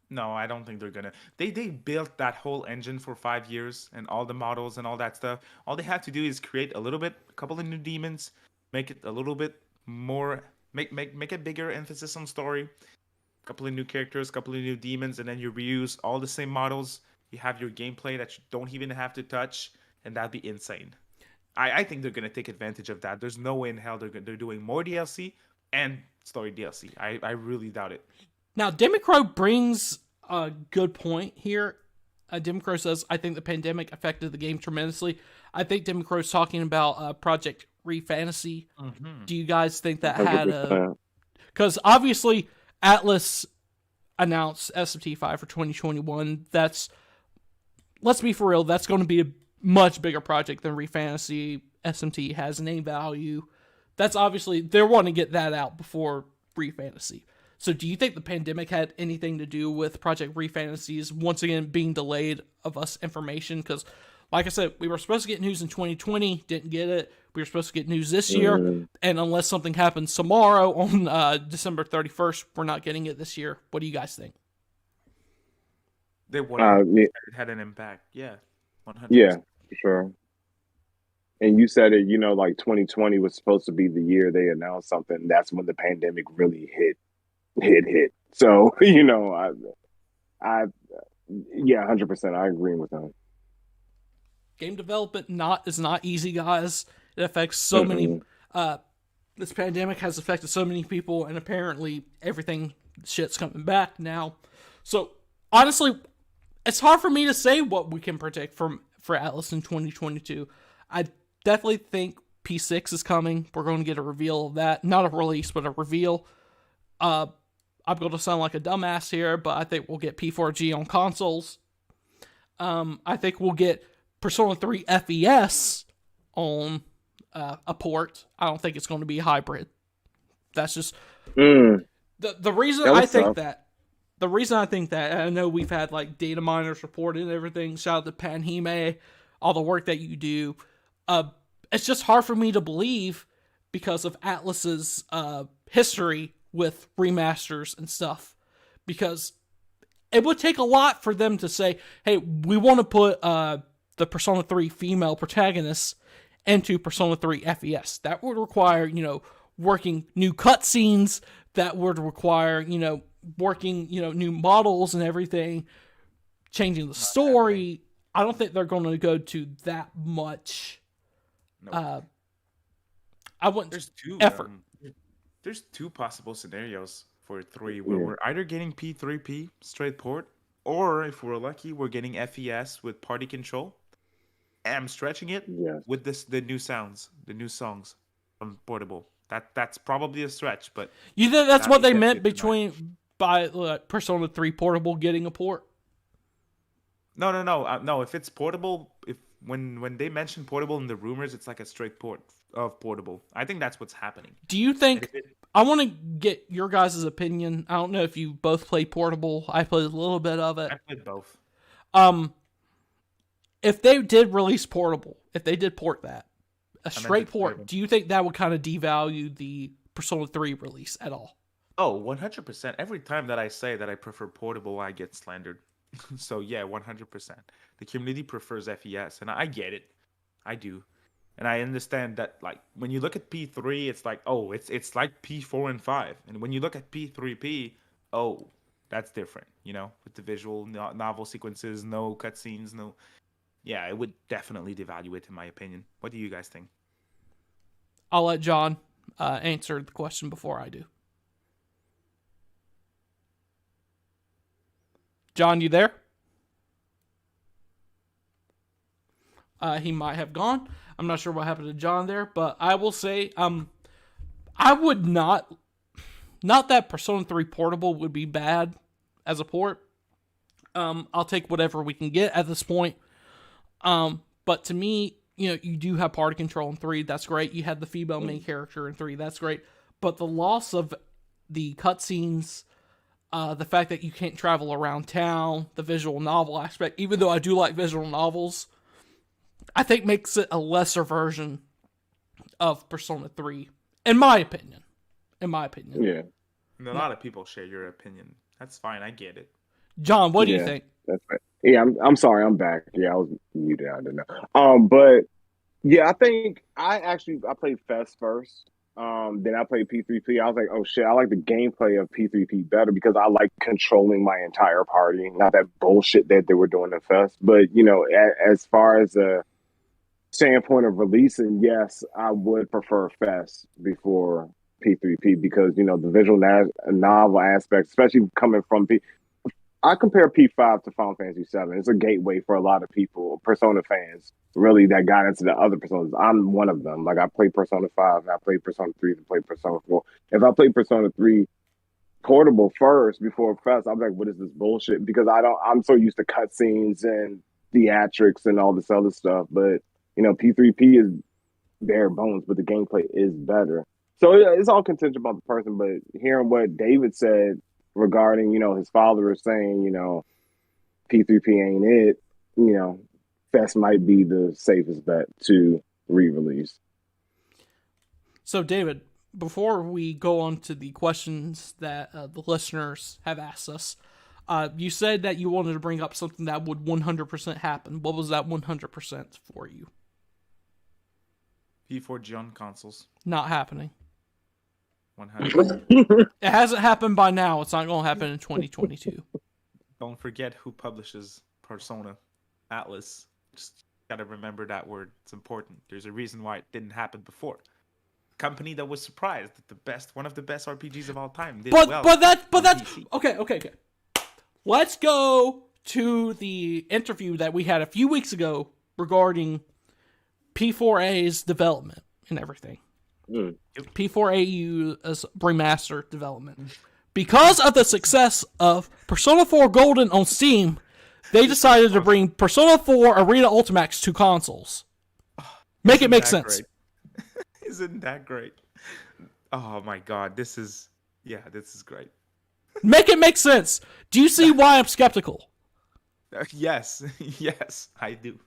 Speaker 2: No, I don't think they're gonna. They built that whole engine for 5 years and all the models and all that stuff. All they have to do is create a couple of new demons, make it a little bit more, make a bigger emphasis on story, a couple of new characters, a couple of new demons, and then you reuse all the same models. You have your gameplay that you don't even have to touch, and that'd be insane. I think they're gonna take advantage of that. There's no way in hell they're doing more DLC and story DLC. I really doubt it.
Speaker 1: Now, Demicro brings a good point here. Demicro says, I think the pandemic affected the game tremendously. I think Demicro's talking about Project Refantasy. Mm-hmm. Do you guys think that had a... Because obviously, Atlus announced SMT 5 for 2021. Let's be for real, that's going to be a much bigger project than Refantasy. SMT has name value. That's obviously, they're wanting to get that out before Refantasy. So do you think the pandemic had anything to do with Project Refantasy's once again being delayed of us information? Because, like I said, we were supposed to get news in 2020, didn't get it. We were supposed to get news this year, and unless something happens tomorrow on December 31st, we're not getting it this year. What do you guys think?
Speaker 2: They would have it had an impact. Yeah, 100%.
Speaker 3: Yeah, for sure. And you said it, like 2020 was supposed to be the year they announced something. That's when the pandemic really hit. So, I 100%. I agree with that.
Speaker 1: Game development is not easy, guys. It affects so many. This pandemic has affected so many people, and apparently shit's coming back now. So honestly, it's hard for me to say what we can predict for Atlus in 2022. I definitely think P6 is coming. We're going to get a reveal of that. Not a release, but a reveal. I'm going to sound like a dumbass here, but I think we'll get P4G on consoles. I think we'll get Persona 3 FES on a port. I don't think it's going to be hybrid. That's just the reason I think that. The reason I think that, and I know we've had like data miners reported and everything. Shout out to Panhime, all the work that you do. It's just hard for me to believe because of Atlus's history with remasters and stuff, because it would take a lot for them to say, hey, we want to put the Persona 3 female protagonists into Persona 3 FES. That would require, working new cutscenes. That would require, working, new models and everything, changing the story. I don't think they're going to go to that much.
Speaker 2: No.
Speaker 1: I wouldn't.
Speaker 2: There's two
Speaker 1: effort.
Speaker 2: There's two possible scenarios for 3 where we're either getting P3P straight port, or if we're lucky, we're getting FES with party control. And I'm stretching it with the new sounds, the new songs from Portable. That's probably a stretch, but
Speaker 1: you think that's what they meant by Persona 3 Portable getting a port?
Speaker 2: No. No, if it's Portable, when they mention Portable in the rumors, it's like a straight port of Portable. I think that's what's happening.
Speaker 1: Do you think? I want to get your guys' opinion. I don't know if you both played Portable. I played a little bit of it.
Speaker 2: I played both.
Speaker 1: If they did release Portable, if they did port that, a straight port, do you think that would kind of devalue the Persona 3 release at all?
Speaker 2: Oh, 100%. Every time that I say that I prefer Portable, I get slandered. So yeah, 100%. The community prefers FES, and I get it. I do. And I understand that, like, when you look at P3, it's like, oh, it's like P4 and 5. And when you look at P3P, oh, that's different, with the visual novel sequences, no cutscenes, no... Yeah, it would definitely devalue it, in my opinion. What do you guys think?
Speaker 1: I'll let John answer the question before I do. John, you there? He might have gone. I'm not sure what happened to John there, but I will say, I would not that Persona 3 Portable would be bad as a port. I'll take whatever we can get at this point. But to me, you do have party control in 3. That's great. You had the female main character in 3. That's great. But the loss of the cutscenes, the fact that you can't travel around town, the visual novel aspect, even though I do like visual novels, I think makes it a lesser version of Persona 3, in my opinion.
Speaker 3: Yeah.
Speaker 2: And a lot of people share your opinion. That's fine. I get it.
Speaker 1: John, what do you think?
Speaker 3: That's right. Yeah, I'm sorry, I'm back. Yeah, I was muted. I didn't know. But yeah, I think I played Fest first. Then I played P3P. I was like, oh shit, I like the gameplay of P3P better because I like controlling my entire party, not that bullshit that they were doing in Fest. But as far as a standpoint of releasing, yes, I would prefer Fest before P3P because the visual novel aspect, especially coming from I compare P5 to Final Fantasy VII. It's a gateway for a lot of people, Persona fans, really, that got into the other Personas. I'm one of them. Like, I played Persona 5, and I played Persona 3, and played Persona 4. If I played Persona 3 Portable first before Fest, I'm like, what is this bullshit? Because I'm so used to cutscenes and theatrics and all this other stuff. But, P3P is bare bones, but the gameplay is better. So it's all contingent about the person. But hearing what David said regarding, his followers saying, P3P ain't it, Fest might be the safest bet to re-release.
Speaker 1: So, David, before we go on to the questions that the listeners have asked us, you said that you wanted to bring up something that would 100% happen. What was that 100% for you?
Speaker 2: P4G on consoles.
Speaker 1: Not happening.
Speaker 2: 100%.
Speaker 1: It hasn't happened by now. It's not going to happen in 2022.
Speaker 2: Don't forget who publishes Persona. Atlus. Just gotta remember that word. It's important. There's a reason why it didn't happen before. Company that was surprised that one of the best RPGs of all time did well. But that's
Speaker 1: okay. Let's go to the interview that we had a few weeks ago regarding P4A's development and everything. P4AU's remastered development. Because of the success of Persona 4 Golden on Steam, they decided to bring Persona 4 Arena Ultimax to consoles. Make it make sense.
Speaker 2: Isn't that great? Oh my god, this is great.
Speaker 1: Make it make sense. Do you see why I'm skeptical?
Speaker 2: Yes, I do.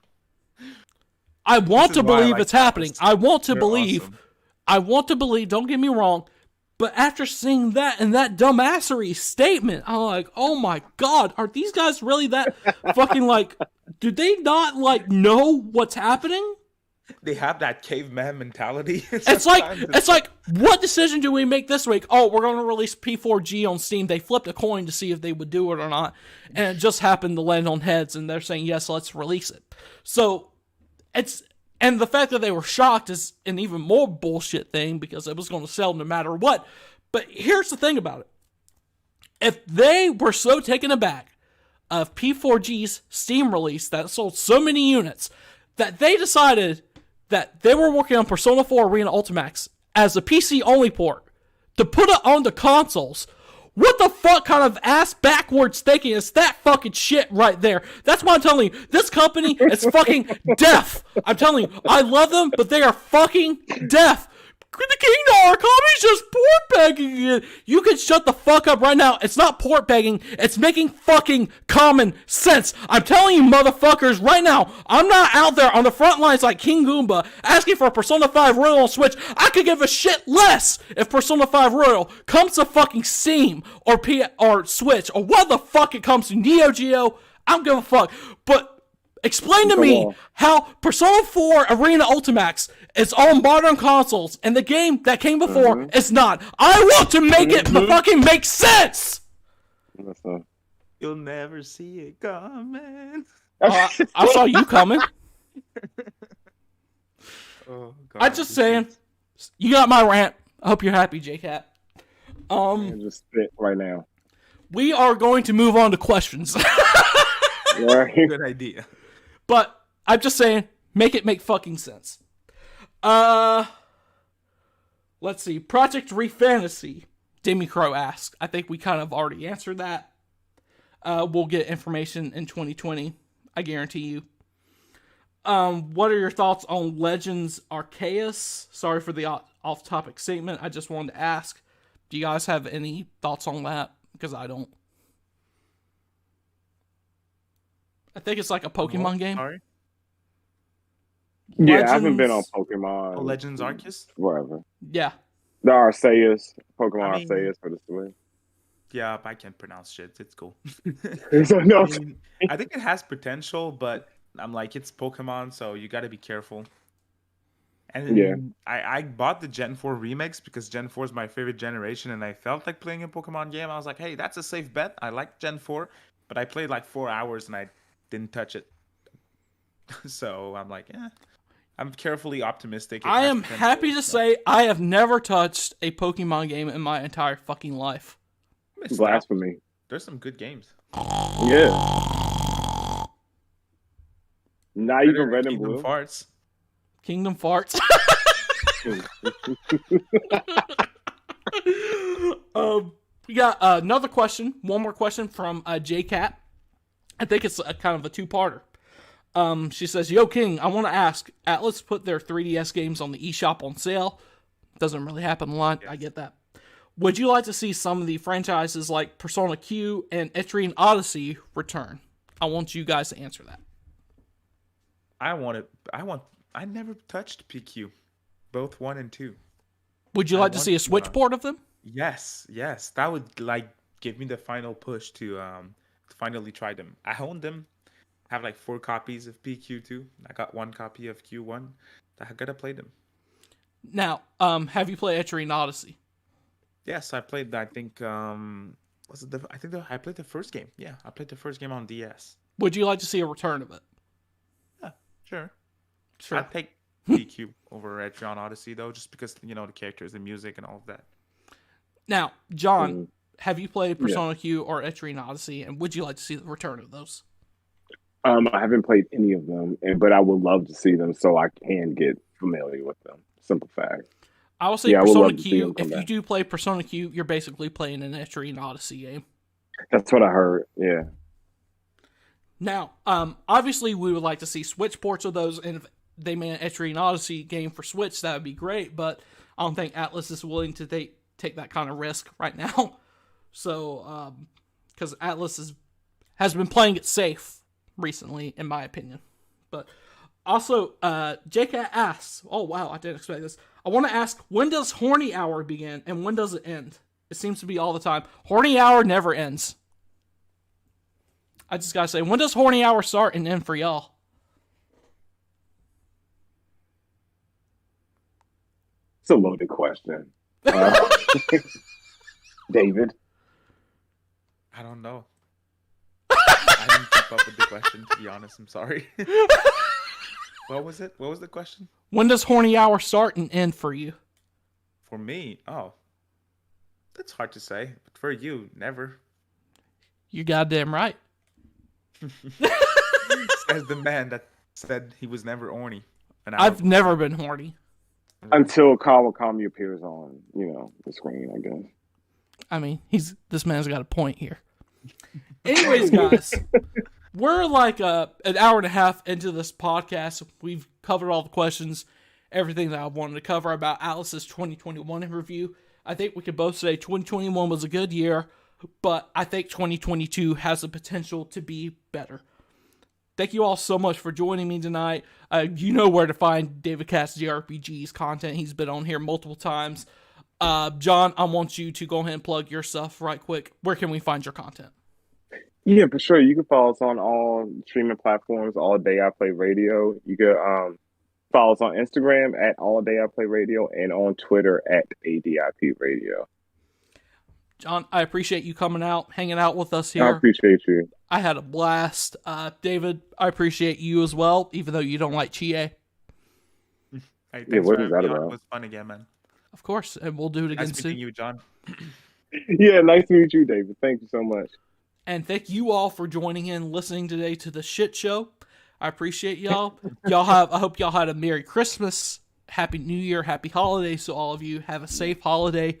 Speaker 1: I want to believe it's happening. I want to believe. Awesome. I want to believe, don't get me wrong, But after seeing that and that dumbassery statement, I'm like, oh my god, are these guys really that fucking like, do they not like know what's happening?
Speaker 2: They have that caveman mentality.
Speaker 1: It's like, what decision do we make this week? Oh, we're going to release P4G on Steam. They flipped a coin to see if they would do it or not, and it just happened to land on heads, and they're saying, yes, let's release it. So, and the fact that they were shocked is an even more bullshit thing, because it was going to sell no matter what. But here's the thing about it. If they were so taken aback of P4G's Steam release that sold so many units, that they decided that they were working on Persona 4 Arena Ultimax as a PC-only port to put it on the consoles, what the fuck kind of ass backwards thinking is that fucking shit right there? That's why I'm telling you, this company is fucking deaf. I'm telling you, I love them, but they are fucking deaf. The Kingdom Arcami's just port begging it. You can shut the fuck up right now. It's not port begging. It's making fucking common sense. I'm telling you, motherfuckers, right now, I'm not out there on the front lines like King Goomba asking for Persona 5 Royal on Switch. I could give a shit less if Persona 5 Royal comes to fucking Steam or Switch or what the fuck it comes to, Neo Geo. I don't give a fuck. But explain to me how Persona 4 Arena Ultimax is on modern consoles and the game that came before is not. I want to make it fucking make sense!
Speaker 2: You'll never see it coming.
Speaker 1: I saw you coming.
Speaker 2: Oh, God,
Speaker 1: I'm just saying, you got my rant. I hope you're happy, J-Cat.
Speaker 3: Just spit right now.
Speaker 1: We are going to move on to questions.
Speaker 3: Right.
Speaker 2: Good idea.
Speaker 1: But I'm just saying, make it make fucking sense. Let's see. Project Refantasy, Demi Crow asks. I think we kind of already answered that. We'll get information in 2020. I guarantee you. What are your thoughts on Legends Arceus? Sorry for the off-topic statement. I just wanted to ask. Do you guys have any thoughts on that? Because I don't. I think it's like a Pokemon game.
Speaker 2: Sorry?
Speaker 3: Yeah, I haven't been on Pokemon.
Speaker 2: Legends Arceus?
Speaker 3: Whatever.
Speaker 1: Yeah.
Speaker 3: The Arceus. Pokemon
Speaker 2: I mean,
Speaker 3: Arceus for the Switch.
Speaker 2: Yeah, I can't pronounce shit. It's cool.
Speaker 3: So, no.
Speaker 2: I think it has potential, but I'm like, it's Pokemon, so you got to be careful. And
Speaker 3: yeah,
Speaker 2: I bought the Gen 4 remakes because Gen 4 is my favorite generation, and I felt like playing a Pokemon game. I was like, hey, that's a safe bet. I like Gen 4, but I played like 4 hours and I didn't touch it. So I'm like, I'm carefully optimistic.
Speaker 1: I am happy to say I have never touched a Pokemon game in my entire fucking life.
Speaker 3: Blasphemy.
Speaker 2: There's some good games.
Speaker 3: Yeah. Not even Red and Blue.
Speaker 2: Farts.
Speaker 1: Kingdom Farts. We got another question. One more question from J-Cat. I think it's kind of a two-parter. She says, Yo, King, I want to ask, Atlus put their 3DS games on the eShop on sale. Doesn't really happen a lot. Yes. I get that. Would you like to see some of the franchises like Persona Q and Etrian Odyssey return? I want you guys to answer that.
Speaker 2: I never touched PQ. Both 1 and 2.
Speaker 1: Would you like to see a Switch port of them?
Speaker 2: Yes. That would like give me the final push to finally try them. I own them. I have like 4 copies of PQ2. I got 1 copy of Q1. I gotta play them.
Speaker 1: Now, have you played Etrian Odyssey?
Speaker 2: Yes, I played. I think I played the first game. Yeah, I played the first game on DS.
Speaker 1: Would you like to see a return of it?
Speaker 2: Yeah, sure.
Speaker 1: Sure.
Speaker 2: I'd take PQ over Etrian Odyssey though, just because the characters, the music, and all of that.
Speaker 1: Now, John, have you played Persona Q or Etrian Odyssey, and would you like to see the return of those?
Speaker 3: I haven't played any of them, but I would love to see them so I can get familiar with them. Simple fact.
Speaker 1: I will say Persona Q, if you do play Persona Q, you're basically playing an Etrian Odyssey game.
Speaker 3: That's what I heard, yeah.
Speaker 1: Now, obviously we would like to see Switch ports of those, and if they made an Etrian Odyssey game for Switch, that would be great, but I don't think Atlus is willing to take that kind of risk right now. So, because Atlus has been playing it safe recently, in my opinion. But Also, JK asks, oh wow, I didn't expect this. I want to ask, when does Horny Hour begin and when does it end? It seems to be all the time. Horny Hour never ends. I just gotta say, when does Horny Hour start and end for y'all?
Speaker 3: It's a loaded question. David?
Speaker 2: I don't know. I didn't keep up with the question, to be honest. I'm sorry. What was it? What was the question?
Speaker 1: When does Horny Hour start and end for you?
Speaker 2: For me? Oh. That's hard to say. But for you, never.
Speaker 1: You're goddamn right.
Speaker 2: Says the man that said he was never horny.
Speaker 1: I've never been horny.
Speaker 3: Until Kawakami appears on, the screen, I guess.
Speaker 1: I mean, this man's got a point here. Anyways, guys, we're like an hour and a half into this podcast. We've covered all the questions, everything that I wanted to cover about Atlus's 2021 in review. I think we could both say 2021 was a good year, but I think 2022 has the potential to be better. Thank you all so much for joining me tonight. You know where to find DavidCast JRPGs content. He's been on here multiple times. John, I want you to go ahead and plug your stuff right quick. Where can we find your content?
Speaker 3: Yeah, for sure. You can follow us on all streaming platforms, All Day I Play Radio. You can follow us on Instagram at All Day I Play Radio and on Twitter at ADIP Radio.
Speaker 1: John, I appreciate you coming out, hanging out with us here.
Speaker 3: I appreciate you.
Speaker 1: I had a blast. David, I appreciate you as well, even though you don't like Chie.
Speaker 2: Hey,
Speaker 3: yeah, what is that
Speaker 2: It
Speaker 3: about?
Speaker 2: was fun again, man.
Speaker 1: Of course, and we'll do it again
Speaker 2: Nice
Speaker 1: soon.
Speaker 2: meeting you, John.
Speaker 3: Yeah, nice to meet you, David. Thank you so much.
Speaker 1: And thank you all for joining in, listening today to the shit show. I appreciate y'all. I hope y'all had a Merry Christmas, Happy New Year, Happy Holidays to all of you. Have a safe holiday.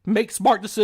Speaker 1: Make smart decisions.